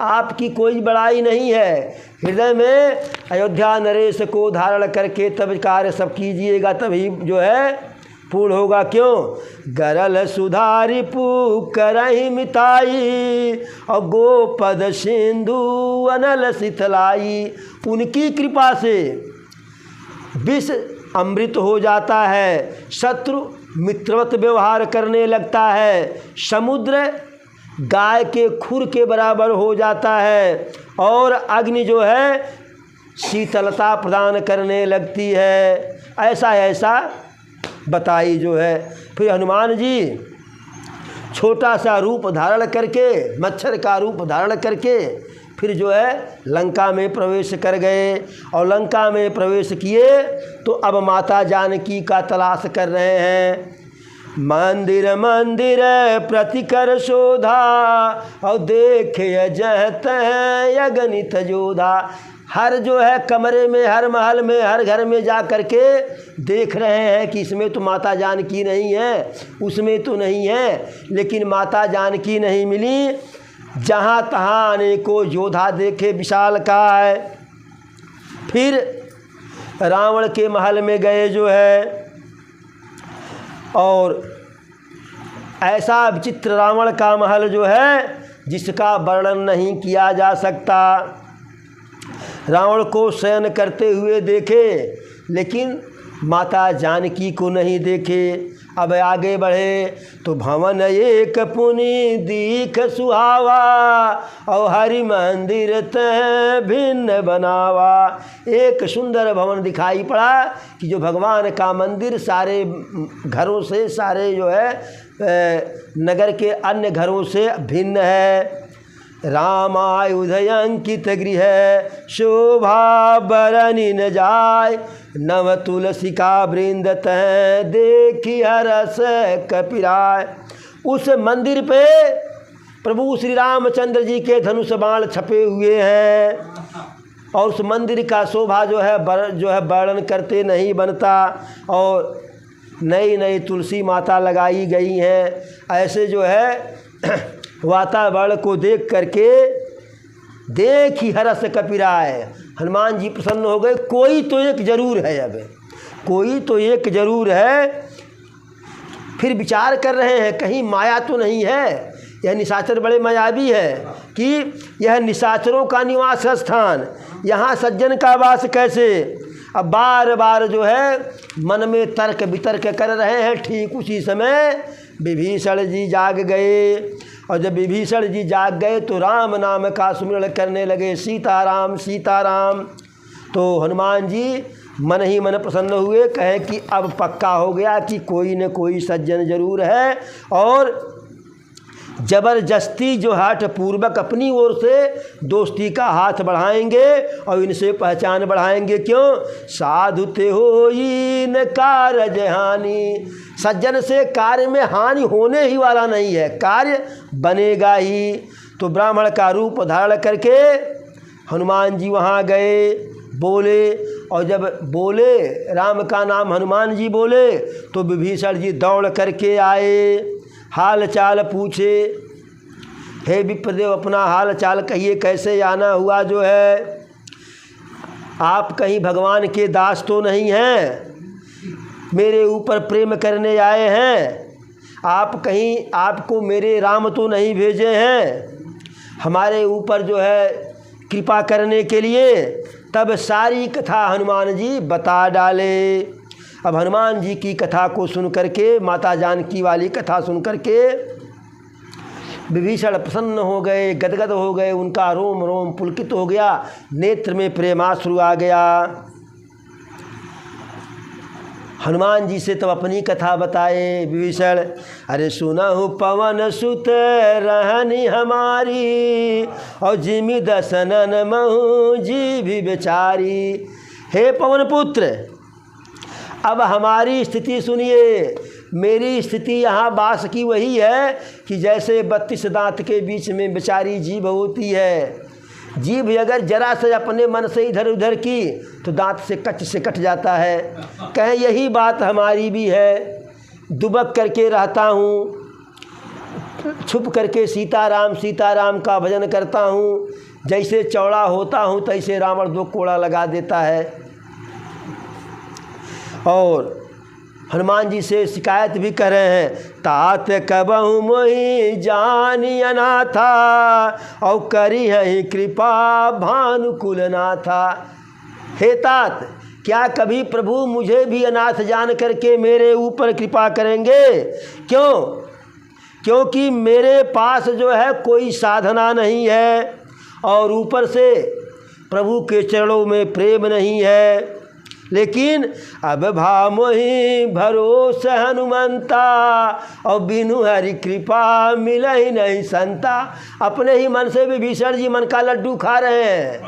आपकी कोई बड़ाई नहीं है, हृदय में अयोध्या नरेश को धारण करके तब कार्य सब कीजिएगा, तभी जो है पूर्ण होगा। क्यों? गरल सुधारी करहि मिताई, और गोपद सिंधु अनल सिथलाई। उनकी कृपा से विष अमृत हो जाता है, शत्रु मित्रवत व्यवहार करने लगता है, समुद्र गाय के खुर के बराबर हो जाता है, और अग्नि जो है शीतलता प्रदान करने लगती है। ऐसा बताई जो है। फिर हनुमान जी छोटा सा रूप धारण करके, मच्छर का रूप धारण करके फिर जो है लंका में प्रवेश कर गए। और लंका में प्रवेश किए तो अब माता जानकी का तलाश कर रहे हैं। मंदिर मंदिर प्रतिकर शोधा, और देखे जहत है अगणित जोधा। हर जो है कमरे में, हर महल में, हर घर में जा कर के देख रहे हैं कि इसमें तो माता जानकी नहीं है, उसमें तो नहीं है। लेकिन माता जानकी नहीं मिली। जहाँ तहाँ अनेकों योद्धा देखे विशालकाय। फिर रावण के महल में गए जो है, और ऐसा विचित्र रावण का महल जो है जिसका वर्णन नहीं किया जा सकता। रावण को शयन करते हुए देखे लेकिन माता जानकी को नहीं देखे। अब आगे बढ़े तो भवन एक पुनि दीख सुहावा, और हरि मंदिर तह भिन्न बनावा। एक सुंदर भवन दिखाई पड़ा कि जो भगवान का मंदिर सारे घरों से, सारे जो है नगर के अन्य घरों से भिन्न है। रामायुध अंकित गृह, शोभा बरनी न जाय। नव तुलसी का वृंद तह, देखी हरस कपिराय। उस मंदिर पे प्रभु श्री रामचंद्र जी के धनुष बाण छपे हुए हैं, और उस मंदिर का शोभा जो है वर्णन करते नहीं बनता। और नई नई तुलसी माता लगाई गई हैं। ऐसे जो है वातावरण को देख करके देखी हरस कपिराय, हनुमान जी प्रसन्न हो गए। कोई तो एक जरूर है, अब कोई तो एक जरूर है। फिर विचार कर रहे हैं कहीं माया तो नहीं है। यह निशाचर बड़े मायावी है कि यह निशाचरों का निवास स्थान, यहाँ सज्जन का वास कैसे। अब बार बार जो है मन में तर्क वितर्क कर रहे हैं। ठीक उसी समय विभीषण जी जाग गए, और जब विभीषण जी जाग गए तो राम नाम का सुमिरन करने लगे, सीताराम सीताराम। तो हनुमान जी मन ही मन प्रसन्न हुए, कहे कि अब पक्का हो गया कि कोई न कोई सज्जन जरूर है। और जबरदस्ती जो हठ पूर्वक अपनी ओर से दोस्ती का हाथ बढ़ाएंगे और इनसे पहचान बढ़ाएंगे। क्यों? साधु ते होई न कारज हानि। सज्जन से कार्य में हानि होने ही वाला नहीं है, कार्य बनेगा ही। तो ब्राह्मण का रूप धारण करके हनुमान जी वहाँ गए, बोले, और जब बोले राम का नाम हनुमान जी बोले तो विभीषण जी दौड़ करके आए, हाल चाल पूछे। हे विप्रदेव, अपना हाल चाल कहिए, कैसे आना हुआ जो है। आप कहीं भगवान के दास तो नहीं हैं, मेरे ऊपर प्रेम करने आए हैं। आप कहीं आपको मेरे राम तो नहीं भेजे हैं हमारे ऊपर जो है कृपा करने के लिए। तब सारी कथा हनुमान जी बता डाले। अब हनुमान जी की कथा को सुन करके, माता जानकी वाली कथा सुन करके विभीषण प्रसन्न हो गए, गदगद हो गए, उनका रोम रोम पुलकित हो गया, नेत्र में प्रेमाश्रु आ गया। हनुमान जी से तब अपनी कथा बताए विभीषण। अरे सुनहु पवन सुत रहनी हमारी, और जिमि दसनन महु जी भी बेचारी। हे पवन पुत्र, अब हमारी स्थिति सुनिए। मेरी स्थिति यहाँ बास की वही है कि जैसे 32 दांत के बीच में बेचारी जीभ होती है। जीभ अगर जरा से अपने मन से इधर उधर की तो दांत से कट जाता है। कहें यही बात हमारी भी है। दुबक करके रहता हूँ, छुप करके सीताराम सीताराम का भजन करता हूँ। जैसे चौड़ा होता हूँ तैसे रावण 2 कोड़ा लगा देता है। और हनुमान जी से शिकायत भी कर रहे हैं। तात कबहु मोहि जानी अनाथा, और करी है कृपा भानुकुल नाथा। हे तात, क्या कभी प्रभु मुझे भी अनाथ जान करके मेरे ऊपर कृपा करेंगे? क्यों? क्योंकि मेरे पास जो है कोई साधना नहीं है, और ऊपर से प्रभु के चरणों में प्रेम नहीं है। लेकिन अब भामोहि भरोस हनुमंता और बिनु हरि कृपा मिले ही नहीं संता। अपने ही मन से विभीषण जी मन का लड्डू खा रहे हैं,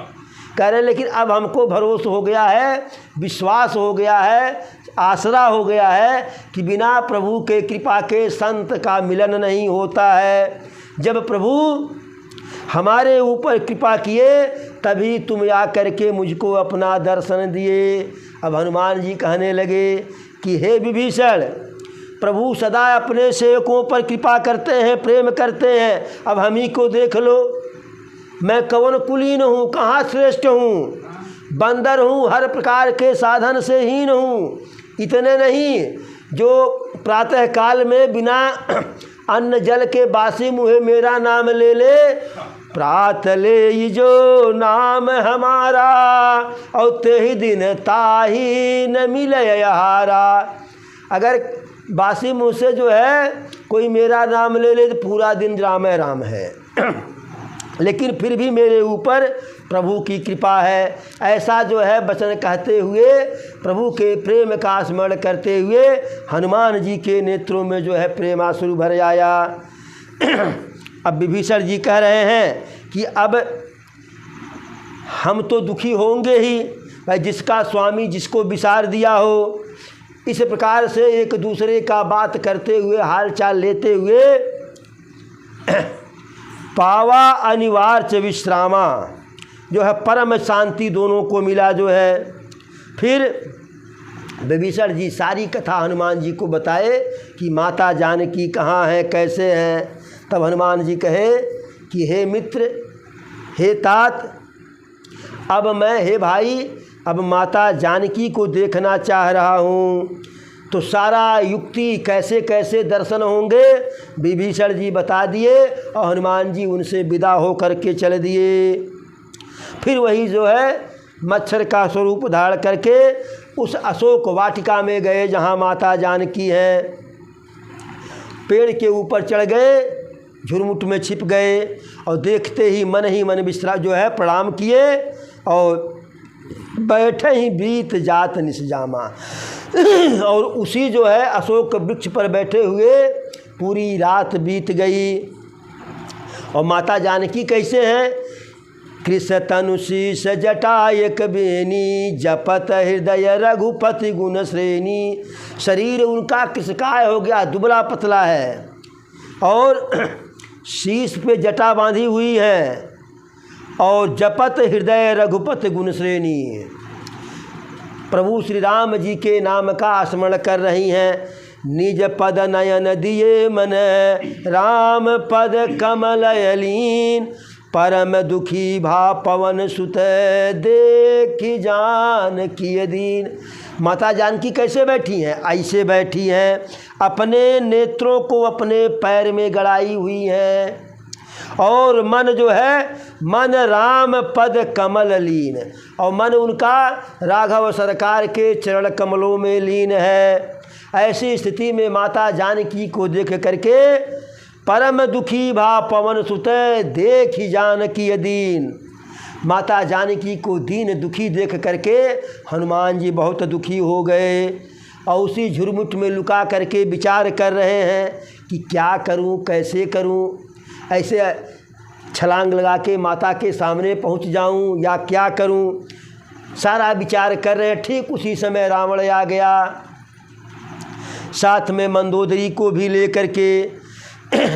कह रहे हैं लेकिन अब हमको भरोसा हो गया है, विश्वास हो गया है, आसरा हो गया है कि बिना प्रभु के कृपा के संत का मिलन नहीं होता है। जब प्रभु हमारे ऊपर कृपा किए तभी तुम आकर के मुझको अपना दर्शन दिए। अब हनुमान जी कहने लगे कि हे विभीषण, प्रभु सदा अपने सेवकों पर कृपा करते हैं, प्रेम करते हैं। अब हम ही को देख लो, मैं कौन कुलीन हूँ, कहाँ श्रेष्ठ हूँ, बंदर हूँ, हर प्रकार के साधन से हीन हूँ। इतने नहीं, जो प्रातः काल में बिना अन्न जल के बासी मुँहे मेरा नाम ले ले, प्रात ले जो नाम हमारा और ते ही दिन ताही न मिले आहारा। अगर बासी मुँह से जो है कोई मेरा नाम ले ले तो पूरा दिन राम है राम है लेकिन फिर भी मेरे ऊपर प्रभु की कृपा है। ऐसा जो है वचन कहते हुए, प्रभु के प्रेम का स्मरण करते हुए हनुमान जी के नेत्रों में जो है प्रेमाश्रु भर आया। अब विभीषण जी कह रहे हैं कि अब हम तो दुखी होंगे ही, भाई जिसका स्वामी जिसको विसार दिया हो। इस प्रकार से एक दूसरे का बात करते हुए, हाल चाल लेते हुए पावा अनिवार्य विश्रामा, जो है परम शांति दोनों को मिला जो है। फिर विभीषण जी सारी कथा हनुमान जी को बताए कि माता जानकी कहाँ है, कैसे हैं। तब हनुमान जी कहे कि हे मित्र, हे तात, अब मैं, हे भाई, अब माता जानकी को देखना चाह रहा हूँ। तो सारा युक्ति कैसे कैसे दर्शन होंगे विभीषण जी बता दिए और हनुमान जी उनसे विदा हो करके चल दिए। फिर वही जो है मच्छर का स्वरूप धारण करके उस अशोक वाटिका में गए जहाँ माता जानकी है। पेड़ के ऊपर चढ़ गए, झुरमुट में छिप गए और देखते ही मन विश्राम जो है प्रणाम किए और बैठे ही बीत जात निसजामा। और उसी जो है अशोक वृक्ष पर बैठे हुए पूरी रात बीत गई। और माता जानकी कैसे हैं? कृष्ण तनुशीष जटा एक बेनी, जपत हृदय रघुपति गुण श्रेणी। शरीर उनका कृष्णकाय हो गया, दुबला पतला है और शीश पे जटा बांधी हुई है और जपत हृदय रघुपति गुण श्रेणी। प्रभु श्री राम जी के नाम का स्मरण कर रही हैं। निज पद नयन दिए मन, राम पद कमल लीन। परम दुखी भा पवन सुत, देखी जान की दीन। माता जानकी कैसे बैठी हैं? ऐसे बैठी हैं, अपने नेत्रों को अपने पैर में गड़ाई हुई हैं और मन जो है, मन राम पद कमल लीन, और मन उनका राघव सरकार के चरण कमलों में लीन है। ऐसी स्थिति में माता जानकी को देख करके परम दुखी भा पवन सुत, देखी जानकी दीन। माता जानकी को दीन दुखी देख करके हनुमान जी बहुत दुखी हो गए और उसी झुरमुट में लुका करके विचार कर रहे हैं कि क्या करूं, कैसे करूं। ऐसे छलांग लगा के माता के सामने पहुंच जाऊं या क्या करूं, सारा विचार कर रहे हैं। ठीक उसी समय रावण आ गया, साथ में मंदोदरी को भी लेकर के।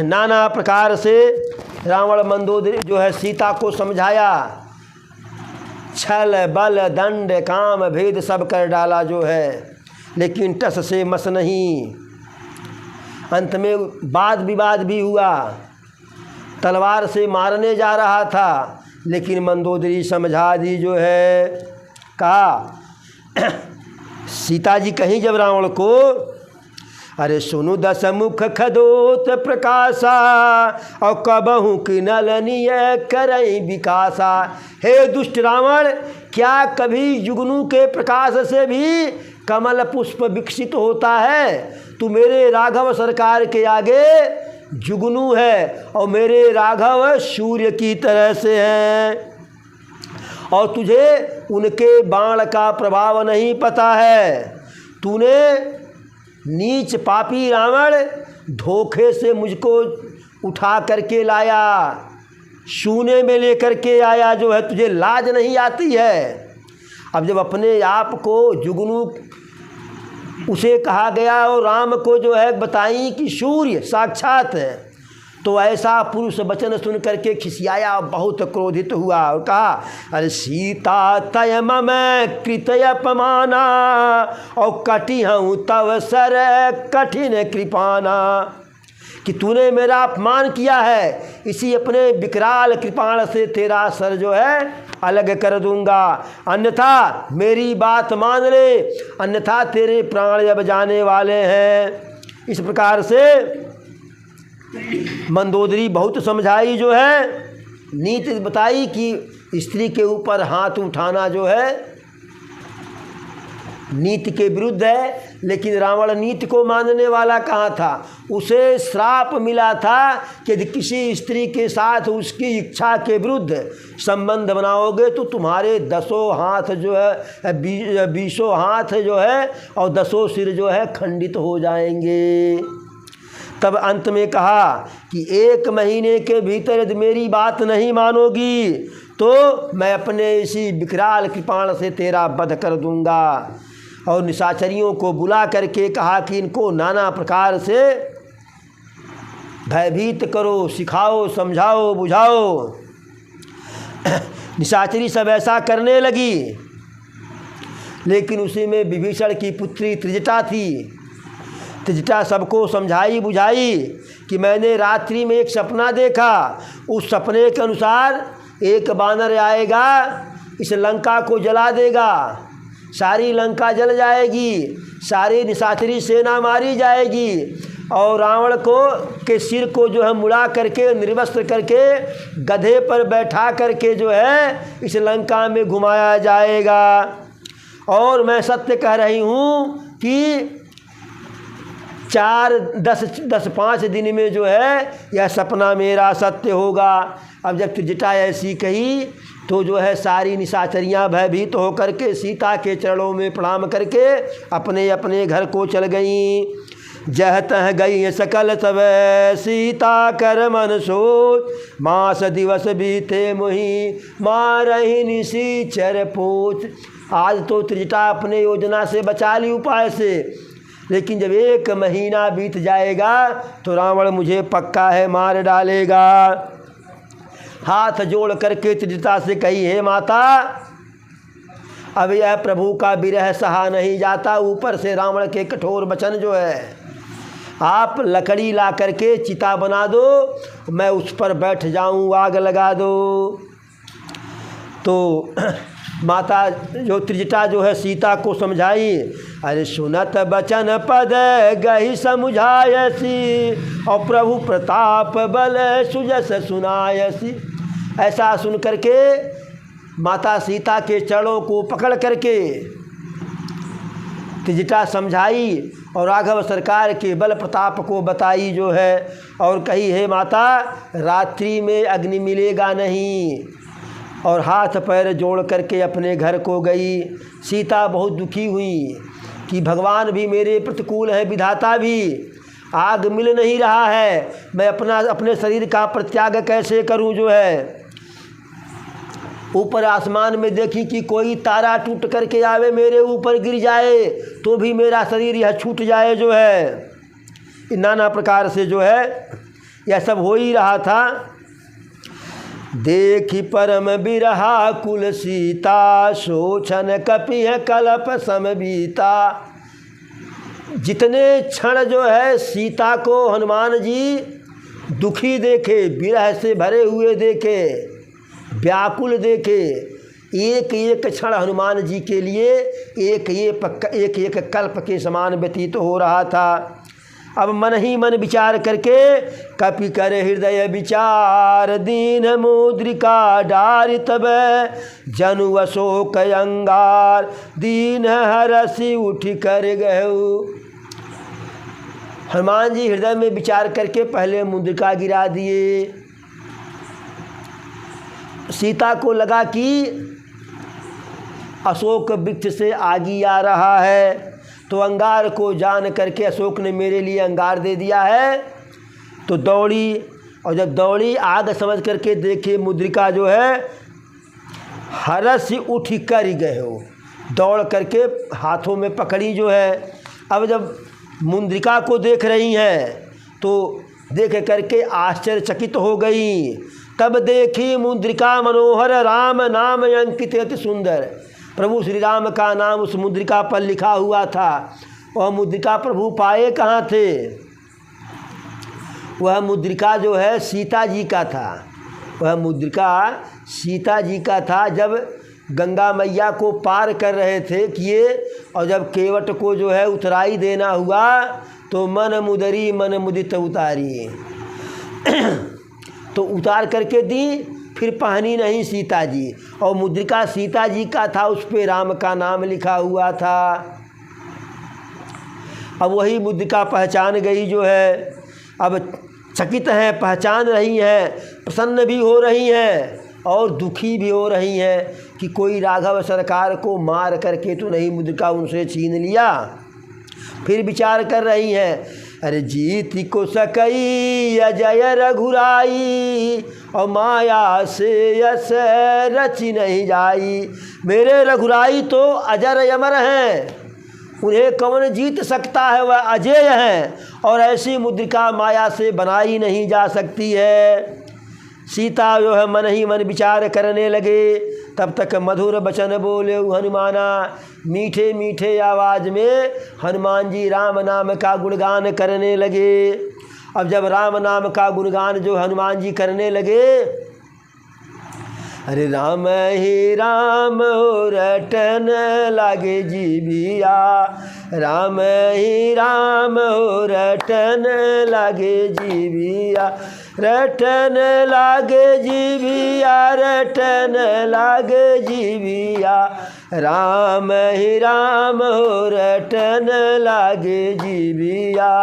नाना प्रकार से रावण मंदोदरी जो है सीता को समझाया, छल बल दंड काम भेद सब कर डाला जो है, लेकिन टस से मस नहीं। अंत में वाद विवाद भी हुआ, तलवार से मारने जा रहा था लेकिन मंदोदरी समझा दी जो है। कहा सीता जी कहीं जब रावण को, अरे सुनु दस मुख खदोत प्रकाशा और कबहू कि नलनीय करई विकासा। हे दुष्ट रावण, क्या कभी जुगनू के प्रकाश से भी कमल पुष्प विकसित होता है? तू मेरे राघव सरकार के आगे जुगनू है और मेरे राघव सूर्य की तरह से हैं। और तुझे उनके बाण का प्रभाव नहीं पता है। तूने नीच पापी रावण धोखे से मुझको उठा करके लाया, शूने में लेकर के आया जो है, तुझे लाज नहीं आती है। अब जब अपने आप को जुगनू उसे कहा गया और राम को जो है बताई कि सूर्य साक्षात है, तो ऐसा पुरुष वचन सुन करके खिसियाया, बहुत क्रोधित हुआ और कहा, अरे सीता तय मम कृतय अपमाना और कटी हूँ तव सर कठिन कृपाना, कि तूने मेरा अपमान किया है, इसी अपने विकराल कृपाण से तेरा सर जो है अलग कर दूंगा, अन्यथा मेरी बात मान ले, अन्यथा तेरे प्राण अब जाने वाले हैं। इस प्रकार से मंदोदरी बहुत समझाई जो है, नीति बताई कि स्त्री के ऊपर हाथ उठाना जो है नीति के विरुद्ध है। लेकिन रावण नीति को मानने वाला कहाँ था, उसे श्राप मिला था कि यदि किसी स्त्री के साथ उसकी इच्छा के विरुद्ध संबंध बनाओगे तो तुम्हारे 10 हाथ जो है 20 हाथ जो है और 10 सिर जो है खंडित हो जाएंगे। तब अंत में कहा कि 1 महीने के भीतर यदि मेरी बात नहीं मानोगी तो मैं अपने इसी विकराल कृपाण से तेरा वध कर दूंगा। और निशाचरियों को बुला करके कहा कि इनको नाना प्रकार से भयभीत करो, सिखाओ, समझाओ, बुझाओ। निशाचरी सब ऐसा करने लगी, लेकिन उसी में विभीषण की पुत्री त्रिजटा थी। त्रिजटा सबको समझाई बुझाई कि मैंने रात्रि में एक सपना देखा, उस सपने के अनुसार एक बानर आएगा, इस लंका को जला देगा, सारी लंका जल जाएगी, सारी निशाचरी सेना मारी जाएगी और रावण को के सिर को जो है मुड़ा करके निर्वस्त्र करके गधे पर बैठा करके जो है इस लंका में घुमाया जाएगा। और मैं सत्य कह रही हूँ कि 5 दिन में जो है यह सपना मेरा सत्य होगा। अब जब त्रिजटा ऐसी कही तो जो है सारी निशाचरियाँ भयभीत तो होकर के सीता के चरणों में प्रणाम करके अपने अपने घर को चल गईं। जह तह गई सकल सब सीता कर मन सोच, मास दिवस बीते मुहि मारहि निशाचर पोच। आज तो त्रिजटा अपने योजना से बचा ली उपाय से, लेकिन जब 1 महीना बीत जाएगा तो रावण मुझे पक्का है मार डालेगा। हाथ जोड़ करके त्रिजटा से कही, हे माता, अब यह प्रभु का विरह सहा नहीं जाता। ऊपर से रावण के कठोर वचन जो है, आप लकड़ी ला करके चिता बना दो, मैं उस पर बैठ जाऊं, आग लगा दो। तो माता जो त्रिजटा जो है सीता को समझाई, अरे सुनत बचन पद गही समझायसी और प्रभु प्रताप बल सुजस सुनायसी। ऐसा सुन करके माता सीता के चरणों को पकड़ करके त्रिजटा समझाई और राघव सरकार के बल प्रताप को बताई जो है, और कही, हे माता, रात्रि में अग्नि मिलेगा नहीं। और हाथ पैर जोड़ करके अपने घर को गई। सीता बहुत दुखी हुई कि भगवान भी मेरे प्रतिकूल है, विधाता भी, आग मिल नहीं रहा है, मैं अपने शरीर का परित्याग कैसे करूं जो है। ऊपर आसमान में देखी कि कोई तारा टूट करके आवे मेरे ऊपर गिर जाए तो भी मेरा शरीर यह छूट जाए जो है। नाना प्रकार से जो है यह सब हो ही रहा था। देखी परम बिरहा कुल सीता, सोचन कपिह कलप समबीता। जितने क्षण जो है सीता को हनुमान जी दुखी देखे, विरह से भरे हुए देखे, व्याकुल देखे, एक एक क्षण हनुमान जी के लिए एक एक कल्प के समान व्यतीत हो रहा था। अब मन ही मन विचार करके कपि कर हृदय विचार, दीन मुद्रिका डारि तब जनु अशोक अंगार, दीन हरसि उठ कर गहु। हनुमान जी हृदय में विचार करके पहले मुद्रिका गिरा दिए। सीता को लगा कि अशोक वृक्ष से आगी आ रहा है, तो अंगार को जान करके अशोक ने मेरे लिए अंगार दे दिया है। तो दौड़ी, और जब दौड़ी आग समझ करके देखी मुद्रिका जो है हरस उठ कर गए हो, दौड़ करके हाथों में पकड़ी जो है। अब जब मुद्रिका को देख रही हैं तो देख करके आश्चर्यचकित हो गई। तब देखी मुद्रिका मनोहर राम नाम अंकित अति सुंदर। प्रभु श्री राम का नाम उस मुद्रिका पर लिखा हुआ था। वह मुद्रिका प्रभु पाए कहाँ थे? वह मुद्रिका जो है सीता जी का था। वह मुद्रिका सीता जी का था। जब गंगा मैया को पार कर रहे थे किए, और जब केवट को जो है उतराई देना हुआ तो मन मुदरी मन मुदित उतारी तो उतार करके दी, फिर पहनी नहीं सीता जी। और मुद्रिका सीता जी का था, उस पे राम का नाम लिखा हुआ था। अब वही मुद्रिका पहचान गई जो है, अब चकित हैं, पहचान रही हैं, प्रसन्न भी हो रही हैं और दुखी भी हो रही हैं कि कोई राघव सरकार को मार करके तो नहीं मुद्रिका उनसे छीन लिया। फिर विचार कर रही हैं, अरे जीती को सकई अजय रघुराई, और माया से यस रची नहीं जाई। मेरे रघुराई तो अजर अमर हैं, उन्हें कौन जीत सकता है, वह अजेय हैं, और ऐसी मुद्रिका माया से बनाई नहीं जा सकती है। सीता जो है मन ही मन विचार करने लगे। तब तक मधुर वचन बोले हनुमाना, मीठे मीठे आवाज़ में हनुमान जी राम नाम का गुणगान करने लगे। अब जब राम नाम का गुणगान जो हनुमान जी करने लगे, अरे राम ही राम हो रटन लागे जीविया, राम ही राम हो रटन लागे जीविया, रटन लागे जीविया, रटन लागे जीविया, राम ही राम हो रटन लागे जीविया,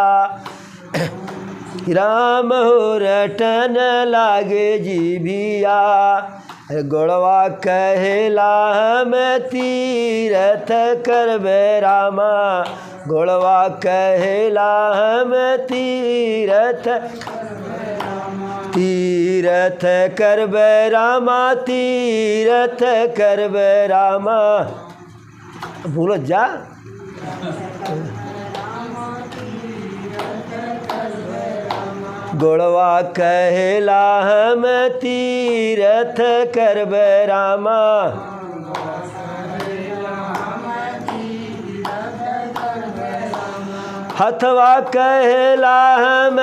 राम हो रटन लागे जीविया। गोड़वा कहेला हम तीरथ करबे रामा, गोड़वा कहेला हम तीरथ तीरथ करबे रामा, तीरथ करबे रामा। बोलो जा, गोड़वा कहेला हम तीरथ करबे रामा, हथवा कहेला हम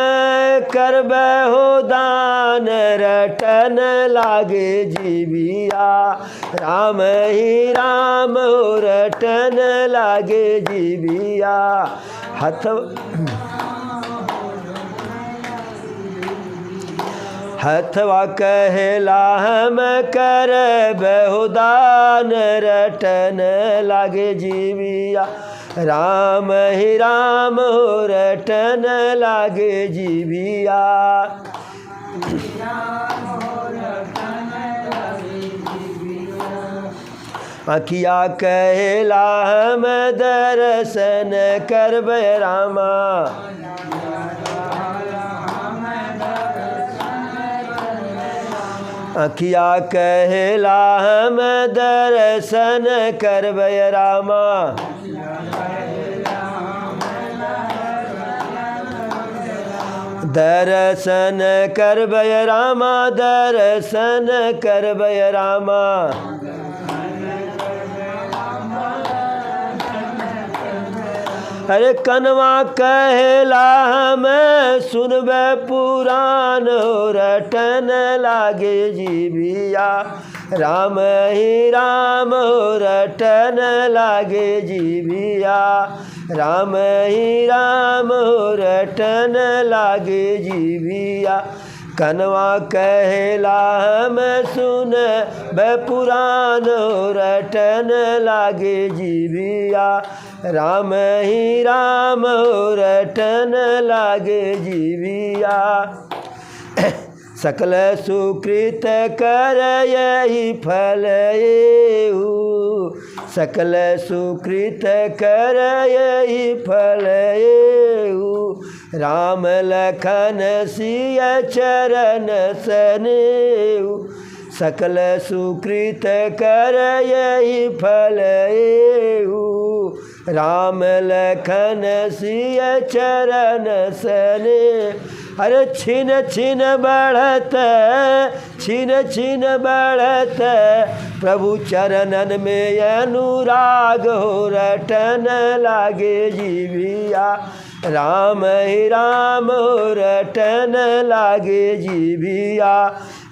करबे हो दान, रटन लागे जीविया, राम ही राम हो रटन लागे जीविया। हथवा कहेला हम करबे हो दान, रटन लागे जीविया, राम ही राम हो रटन लागे जीविया। अखिया कहेला हम दर्शन करबे रामा, अखिया कहेला हम दर्शन करबे रामा, दर्शन करबे रामा, दर्शन करबे रामा। अरे कनवा कहेला हम सुनबे पुराण, रटन लागे जीविया, राम ही राम रटन लागे जीविया, राम ही राम रटन लागे जीविया। कनवा कहेला हम सुन पुराण, रटन लागे जीविया, राम ही राम रटन लागे जीविया। सकल सुकृत कर यही फल एहु, सकल सुकृत कर यही फल एहु, राम लखन सिया चरण सनेहु, सकल सुकृत कर यही फल एहु, राम लखन सिया चरण सने। अरे छिन छिन बढ़त, छिन छिन बढ़त, प्रभु चरणन में अनुराग हो रटन लागे जीविया, राम ही राम हो रटन लागे जीविया,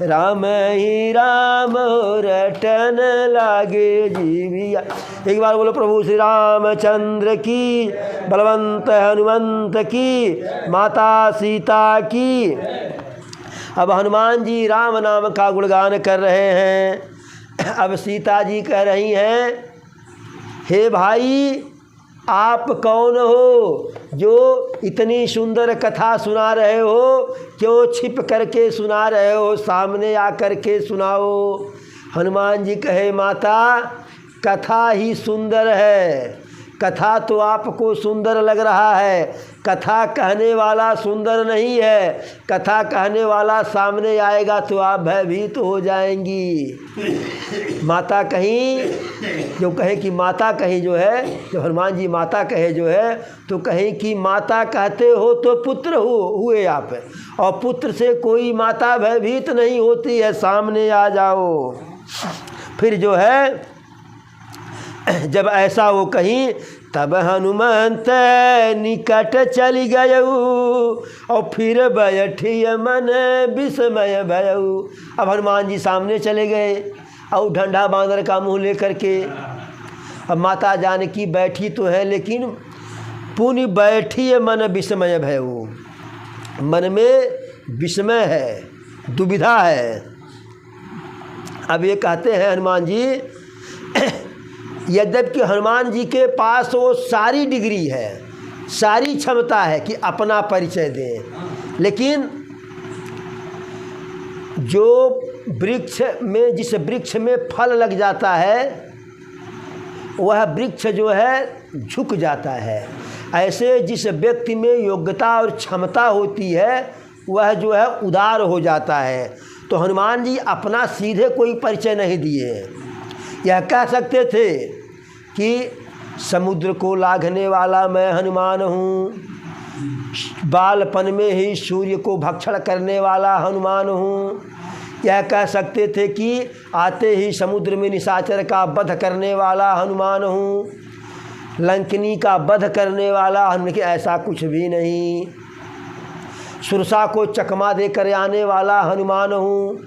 राम ही राम हो रटन लागे जीविया। एक बार बोलो प्रभु श्री रामचंद्र की, बलवंत हनुमंत की, माता सीता की। अब हनुमान जी राम नाम का गुणगान कर रहे हैं। अब सीता जी कह रही हैं, हे भाई आप कौन हो जो इतनी सुंदर कथा सुना रहे हो, क्यों छिप करके सुना रहे हो, सामने आकर के सुनाओ। हनुमान जी कहे, माता कथा ही सुंदर है, कथा तो आपको सुंदर लग रहा है, कथा कहने वाला सुंदर नहीं है, कथा कहने वाला सामने आएगा तो आप भयभीत हो जाएंगी। माता कहीं जो कहे कि माता कहीं जो है, जो हनुमान जी माता कहे जो है, तो कहीं कि माता कहते हो तो पुत्र हुए आप, और पुत्र से कोई माता भयभीत नहीं होती है, सामने आ जाओ। फिर जो है जब ऐसा वो कहीं, तब हनुमंत निकट चली गयऊ, और फिर बैठिय मन विस्मय भयऊ। अब हनुमान जी सामने चले गए और ढंढा बांदर का मुँह लेकर के। अब माता जानकी बैठी तो है, लेकिन पुनि बैठिय मन विस्मय भयऊ, मन में विस्मय है, दुविधा है। अब ये कहते हैं हनुमान जी, यद्यपि हनुमान जी के पास वो सारी डिग्री है, सारी क्षमता है कि अपना परिचय दें, लेकिन जो वृक्ष में, जिस वृक्ष में फल लग जाता है वह वृक्ष जो है झुक जाता है। ऐसे जिस व्यक्ति में योग्यता और क्षमता होती है वह जो है उदार हो जाता है। तो हनुमान जी अपना सीधे कोई परिचय नहीं दिए। यह कह सकते थे कि समुद्र को लांघने वाला मैं हनुमान हूँ, बालपन में ही सूर्य को भक्षण करने वाला हनुमान हूँ। यह कह सकते थे कि आते ही समुद्र में निशाचर का वध करने वाला हनुमान हूँ, लंकिनी का वध करने वाला हनुमान। कि ऐसा कुछ भी नहीं। सुरसा को चकमा देकर आने वाला हनुमान हूँ,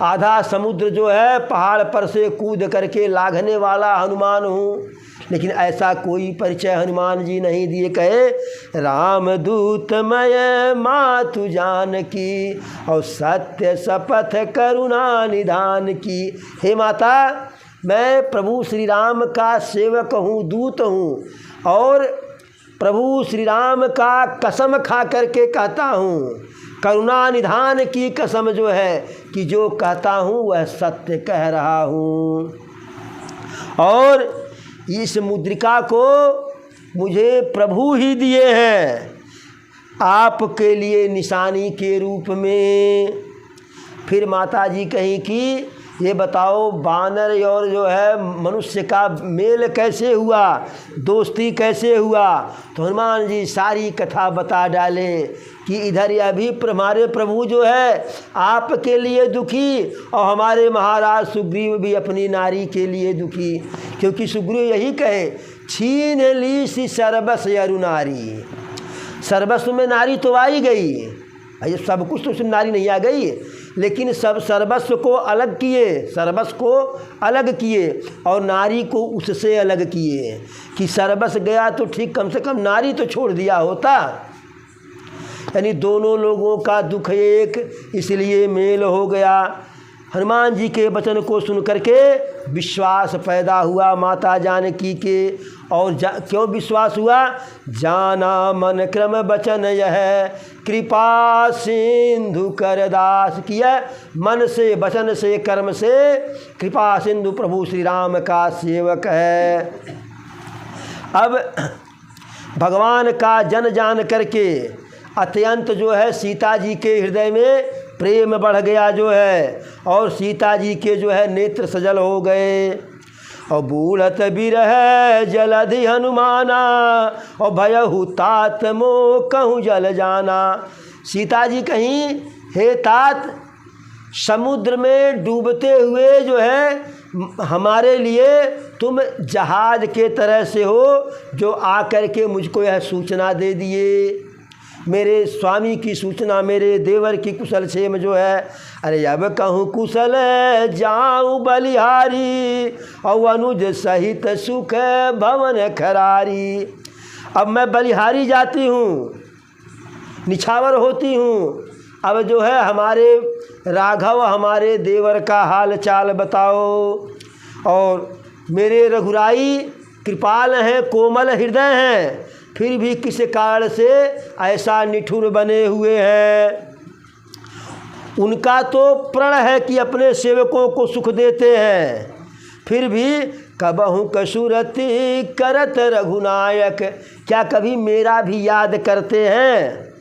आधा समुद्र जो है पहाड़ पर से कूद करके लांघने वाला हनुमान हूँ। लेकिन ऐसा कोई परिचय हनुमान जी नहीं दिए। कहे, राम दूत मय मातु जान की, और सत्य शपथ करुणा निधान की। हे माता, मैं प्रभु श्री राम का सेवक हूँ, दूत हूँ, और प्रभु श्री राम का कसम खा करके कहता हूँ, करुणा निधान की कसम जो है कि जो कहता हूँ वह सत्य कह रहा हूँ। और इस मुद्रिका को मुझे प्रभु ही दिए हैं आपके लिए निशानी के रूप में। फिर माता जी कहीं कि ये बताओ बानर और जो है मनुष्य का मेल कैसे हुआ, दोस्ती कैसे हुआ। तो हनुमान जी सारी कथा बता डाले कि इधर यह भी हमारे प्रभु जो है आपके लिए दुखी, और हमारे महाराज सुग्रीव भी अपनी नारी के लिए दुखी। क्योंकि सुग्रीव यही कहे, छीन ली सी सर्वस्व अरु नारी। सर्वस्व में नारी तो आई गई, ये सब कुछ तो उसमें नारी नहीं आ गई, लेकिन सब सर्वस्व को अलग किए, सर्वस्व को अलग किए और नारी को उससे अलग किए। कि सर्वस्व गया तो ठीक, कम से कम नारी तो छोड़ दिया होता। यानी दोनों लोगों का दुख एक, इसलिए मेल हो गया। हनुमान जी के वचन को सुन करके विश्वास पैदा हुआ माता जानकी के, और क्यों विश्वास हुआ? जाना मन क्रम बचन यह कृपा सिंधु कर दास। किया मन से, वचन से, कर्म से कृपा सिंधु प्रभु श्री राम का सेवक है। अब भगवान का जन जान करके अत्यंत जो है सीता जी के हृदय में प्रेम बढ़ गया जो है, और सीता जी के जो है नेत्र सजल हो गए। और बूढ़त बिरह जलधि हनुमाना और भयहु तात मोह कहूँ जल जाना। सीता जी कहीं, हे तात, समुद्र में डूबते हुए जो है हमारे लिए तुम जहाज के तरह से हो, जो आकर के मुझको यह सूचना दे दिए, मेरे स्वामी की सूचना, मेरे देवर की कुशल क्षेम जो है। अरे अब कहूँ कुशल जाऊँ बलिहारी और अनुज सहित सुख भवन खरारी। अब मैं बलिहारी जाती हूँ, निछावर होती हूँ, अब जो है हमारे राघव, हमारे देवर का हाल चाल बताओ। और मेरे रघुराई कृपाल हैं, कोमल हृदय हैं, फिर भी किस कारण से ऐसा निठुर बने हुए हैं। उनका तो प्रण है कि अपने सेवकों को सुख देते हैं, फिर भी कबहु कसुरति करत रघुनायक, क्या कभी मेरा भी याद करते हैं?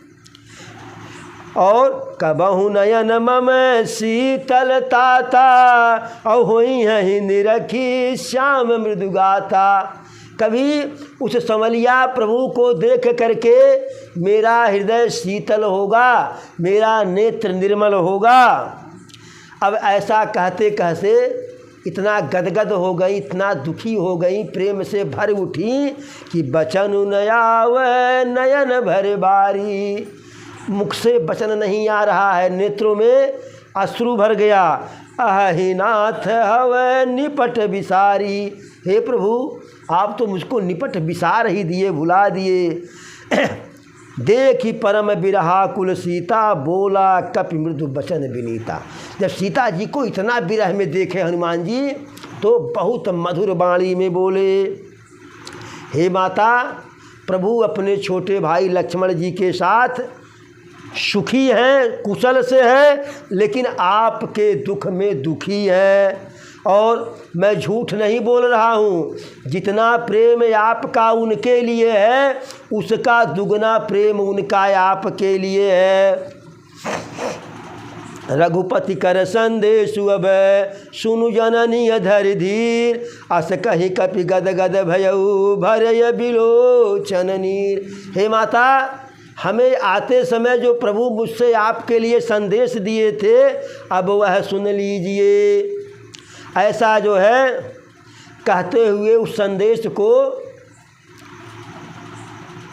और कबहु नयन मम शीतल ताता और होई है निरखी श्याम मृदुगाता। कभी उस संवलिया प्रभु को देख करके मेरा हृदय शीतल होगा, मेरा नेत्र निर्मल होगा। अब ऐसा कहते कहते इतना गदगद हो गई, इतना दुखी हो गई, प्रेम से भर उठी कि बचन नयाव नयन भर बारी। मुख से वचन नहीं आ रहा है, नेत्रों में अश्रु भर गया। अहि नाथ हव निपट विसारी। हे प्रभु, आप तो मुझको निपट विसार ही दिए, भुला दिए। देखी परम बिरहा कुल सीता बोला कपि मृदु वचन विनीता। जब सीता जी को इतना विरह में देखे हनुमान जी, तो बहुत मधुर वाणी में बोले, हे माता, प्रभु अपने छोटे भाई लक्ष्मण जी के साथ सुखी हैं, कुशल से हैं, लेकिन आपके दुख में दुखी हैं। और मैं झूठ नहीं बोल रहा हूँ, जितना प्रेम आपका उनके लिए है, उसका दुगना प्रेम उनका आपके लिए है। रघुपति कर संदेश अब सुनु जननी अधर धीर, अस कही कपि गद गद भयऊ भरय बिलोचन नीर। हे माता, हमें आते समय जो प्रभु मुझसे आपके लिए संदेश दिए थे, अब वह सुन लीजिए। ऐसा जो है कहते हुए उस संदेश को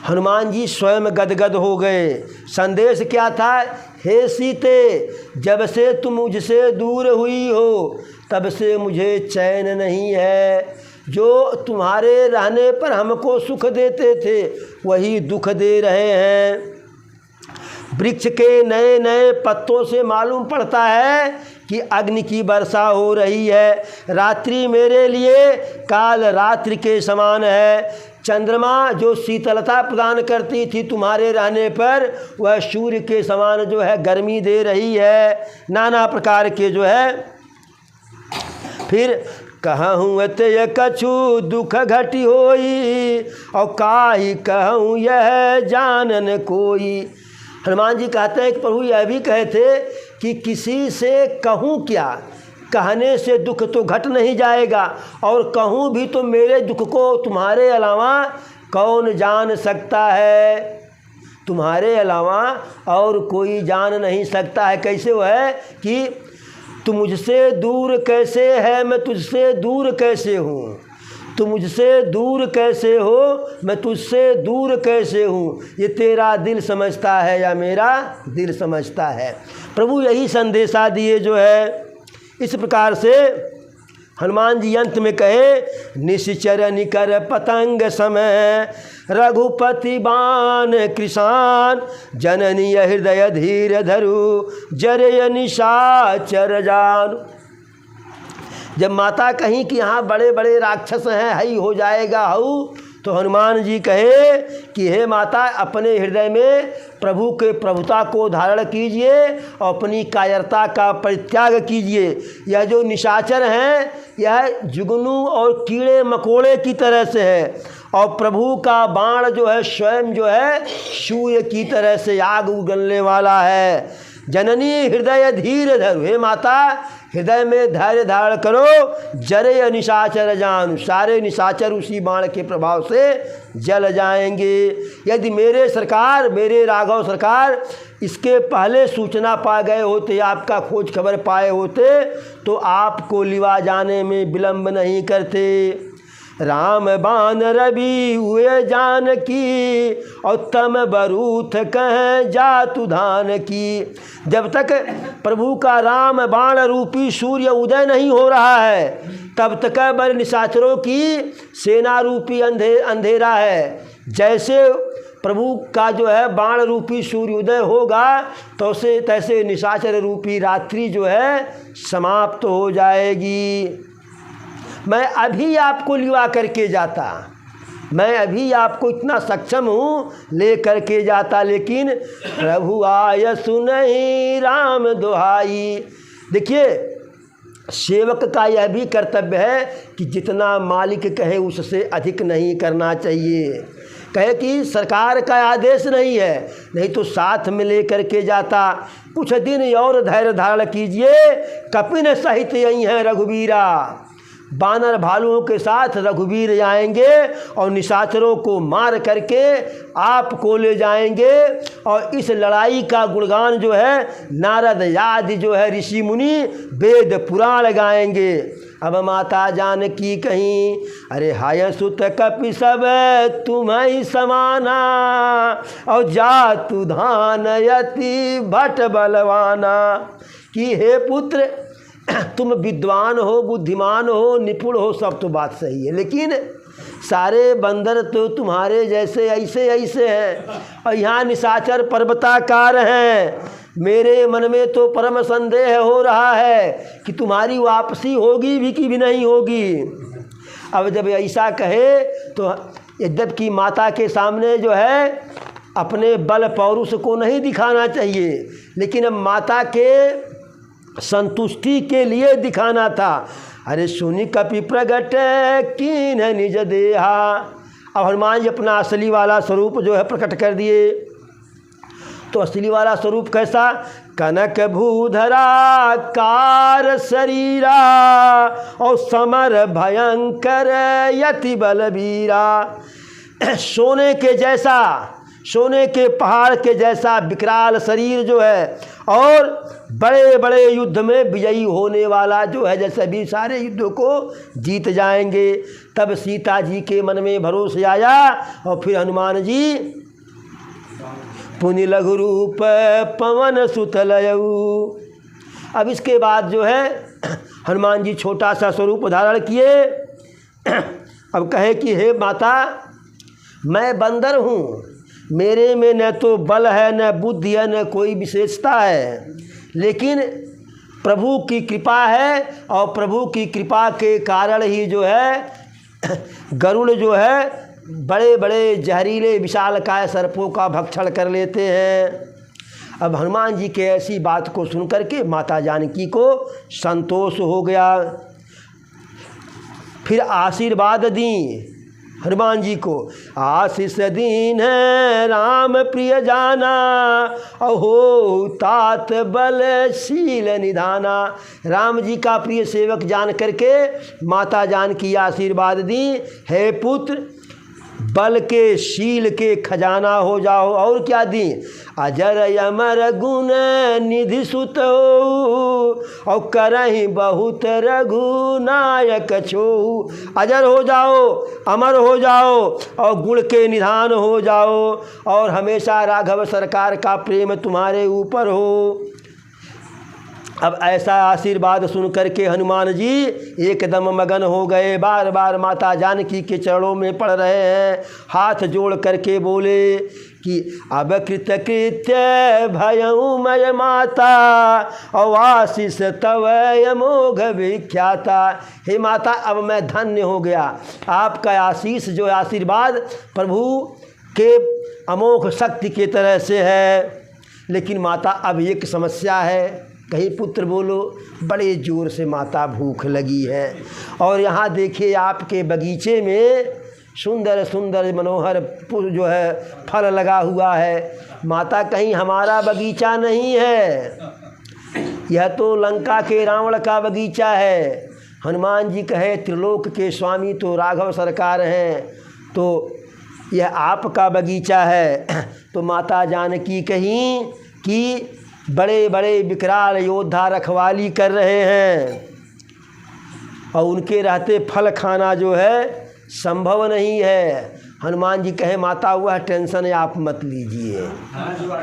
हनुमान जी स्वयं गदगद हो गए। संदेश क्या था? हे सीते, जब से तुम मुझसे दूर हुई हो, तब से मुझे चैन नहीं है। जो तुम्हारे रहने पर हमको सुख देते थे, वही दुख दे रहे हैं। वृक्ष के नए नए पत्तों से मालूम पड़ता है कि अग्नि की वर्षा हो रही है। रात्रि मेरे लिए काल रात्रि के समान है। चंद्रमा जो शीतलता प्रदान करती थी तुम्हारे रहने पर, वह सूर्य के समान जो है गर्मी दे रही है। नाना प्रकार के जो है, फिर कहूँ ते कछु दुख घटी होई और काहि कहूँ यह जानन कोई। हनुमान जी कहते हैं कि प्रभु यह भी कहे थे कि किसी से कहूँ क्या, कहने से दुख तो घट नहीं जाएगा, और कहूँ भी तो मेरे दुख को तुम्हारे अलावा कौन जान सकता है। तुम्हारे अलावा और कोई जान नहीं सकता है। कैसे वो है कि तू मुझसे दूर कैसे है, मैं तुझसे दूर कैसे हूँ। तू मुझसे दूर कैसे हो, मैं तुझसे दूर कैसे हूँ। ये तेरा दिल समझता है या मेरा दिल समझता है। प्रभु यही संदेशा दिए जो है। इस प्रकार से हनुमान जी अंत में कहे, निश्चर निकर पतंग समय रघुपति बाण कृषान, जननी हृदय धीर धरु जरय निशाचर जान। जब माता कहीं कि यहाँ बड़े बड़े राक्षस हैं, हई हो जाएगा हऊ, तो हनुमान जी कहे कि हे माता, अपने हृदय में प्रभु के प्रभुता को धारण कीजिए और अपनी कायरता का परित्याग कीजिए। यह जो निशाचर हैं यह जुगनू और कीड़े मकोड़े की तरह से है, और प्रभु का बाण जो है स्वयं जो है सूर्य की तरह से आग उगलने वाला है। जननी हृदय धीर धरु, हे माता हृदय में धैर्य धारण करो, जरे निशाचर जान, सारे निशाचर उसी बाण के प्रभाव से जल जाएंगे। यदि मेरे सरकार, मेरे राघव सरकार इसके पहले सूचना पा गए होते, आपका खोज खबर पाए होते, तो आपको लिवा जाने में विलंब नहीं करते। राम बान रवि हुए जान की, और तम बरूथ कह जातु धान की। जब तक प्रभु का राम बाण रूपी सूर्य उदय नहीं हो रहा है, तब तक बड़े निशाचरों की सेना रूपी अंधेरा है। जैसे प्रभु का जो है बाण रूपी सूर्योदय होगा, तो तैसे निशाचर रूपी रात्रि जो है समाप्त हो जाएगी। मैं अभी आपको लिवा करके जाता, मैं अभी आपको इतना सक्षम हूँ ले करके जाता, लेकिन प्रभु आय सुनहि राम दुहाई। देखिए, सेवक का यह भी कर्तव्य है कि जितना मालिक कहे उससे अधिक नहीं करना चाहिए। कहे कि सरकार का आदेश नहीं है, नहीं तो साथ में ले करके जाता। कुछ दिन और धैर्य धारण कीजिए, कपिन सहित यही है रघुवीरा। बानर भालुओं के साथ रघुवीर जाएंगे और निशाचरों को मार करके आपको ले जाएंगे। और इस लड़ाई का गुणगान जो है नारद आदि जो है ऋषि मुनि वेद पुराण गाएंगे। अब माता जानकी कहीं, अरे हाय सुत कपि सब तुम्हें समाना, और जातु धान यति भट बलवाना। कि हे पुत्र, तुम विद्वान हो, बुद्धिमान हो, निपुण हो, सब तो बात सही है, लेकिन सारे बंदर तो तुम्हारे जैसे ऐसे हैं, और यहाँ निशाचर पर्वताकार हैं। मेरे मन में तो परम संदेह हो रहा है कि तुम्हारी वापसी होगी भी कि भी नहीं होगी। अब जब ऐसा कहे तो यद्यपि माता के सामने जो है अपने बल पौरुष को नहीं दिखाना चाहिए, लेकिन अब माता के संतुष्टि के लिए दिखाना था। अरे सुनि कपि प्रगट कीन निज देहा। अब हनुमान जी अपना असली वाला स्वरूप जो है प्रकट कर दिए। तो असली वाला स्वरूप कैसा? कनक भूधरा कार शरीरा, और समर भयंकर यति बलबीरा। सोने के जैसा, सोने के पहाड़ के जैसा विकराल शरीर जो है, और बड़े बड़े युद्ध में विजयी होने वाला जो है, जैसे भी सारे युद्धों को जीत जाएंगे। तब सीता जी के मन में भरोसा आया, और फिर हनुमान जी पुनि लघु रूप पवन सुत लयऊ। अब इसके बाद जो है हनुमान जी छोटा सा स्वरूप धारण किए। अब कहे कि हे माता, मैं बंदर हूँ, मेरे में न तो बल है, न बुद्धि है, न कोई विशेषता है, लेकिन प्रभु की कृपा है, और प्रभु की कृपा के कारण ही जो है गरुड़ जो है बड़े बड़े जहरीले विशालकाय सर्पों का भक्षण कर लेते हैं। अब हनुमान जी के ऐसी बात को सुनकर के माता जानकी को संतोष हो गया। फिर आशीर्वाद दी हनुमान जी को। आशीष दीन है राम प्रिय जाना, अहो तात बलशील निधाना। राम जी का प्रिय सेवक जान करके माता जानकी आशीर्वाद दी, हे पुत्र बल के शील के खजाना हो जाओ। और क्या दी? अजर अमर गुण निधि सुत हो, और करहि बहुत रघुनायक छो। अजर हो जाओ, अमर हो जाओ, और गुण के निधान हो जाओ, और हमेशा राघव सरकार का प्रेम तुम्हारे ऊपर हो। अब ऐसा आशीर्वाद सुन करके हनुमान जी एकदम मगन हो गए, बार बार माता जानकी के चरणों में पड़ रहे हैं, हाथ जोड़ करके बोले कि अब कृतकृत्य भयऊ मय माता अवाशिष तव अमोघ विख्याता। हे माता, अब मैं धन्य हो गया, आपका आशीष जो आशीर्वाद प्रभु के अमोघ शक्ति की तरह से है। लेकिन माता अब एक समस्या है, कहीं पुत्र बोलो। बड़े ज़ोर से माता भूख लगी है, और यहाँ देखिए आपके बगीचे में सुंदर सुंदर मनोहर जो है फल लगा हुआ है। माता, कहीं हमारा बगीचा नहीं है, यह तो लंका के रावण का बगीचा है। हनुमान जी कहे त्रिलोक के स्वामी तो राघव सरकार हैं, तो यह आपका बगीचा है। तो माता जानकी कहीं कि बड़े बड़े विकराल योद्धा रखवाली कर रहे हैं, और उनके रहते फल खाना जो है संभव नहीं है। हनुमान जी कहे माता, वह टेंशन आप मत लीजिए,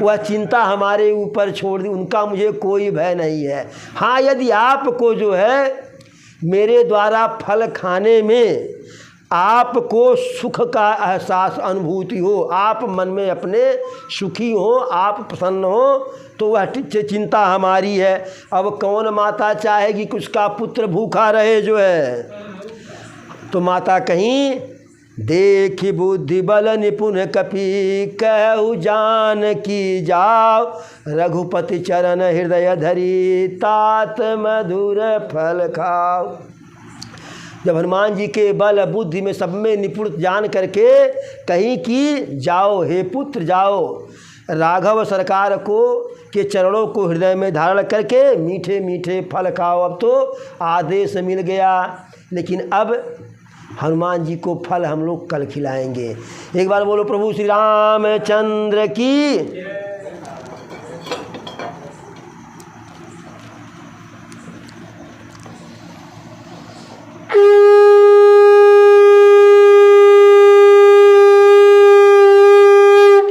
वह चिंता हमारे ऊपर छोड़ दी, उनका मुझे कोई भय नहीं है। हाँ, यदि आपको जो है मेरे द्वारा फल खाने में आपको सुख का एहसास अनुभूति हो, आप मन में अपने सुखी हो, आप प्रसन्न हो, तो वह चिंता हमारी है। अब कौन माता चाहेगी कि उसका पुत्र भूखा रहे जो है। तो माता कहीं देखी बुद्धि बल निपुण कपि कहु जान की जाओ रघुपति चरण हृदय धरी तात मधुर फल खाओ। जब हनुमान जी के बल बुद्धि में सब में निपुण जान करके कहीं कि जाओ हे पुत्र जाओ, राघव सरकार को के चरणों को हृदय में धारण करके मीठे मीठे फल खाओ। अब तो आदेश मिल गया, लेकिन अब हनुमान जी को फल हम लोग कल खिलाएंगे। एक बार बोलो प्रभु श्री रामचंद्र की।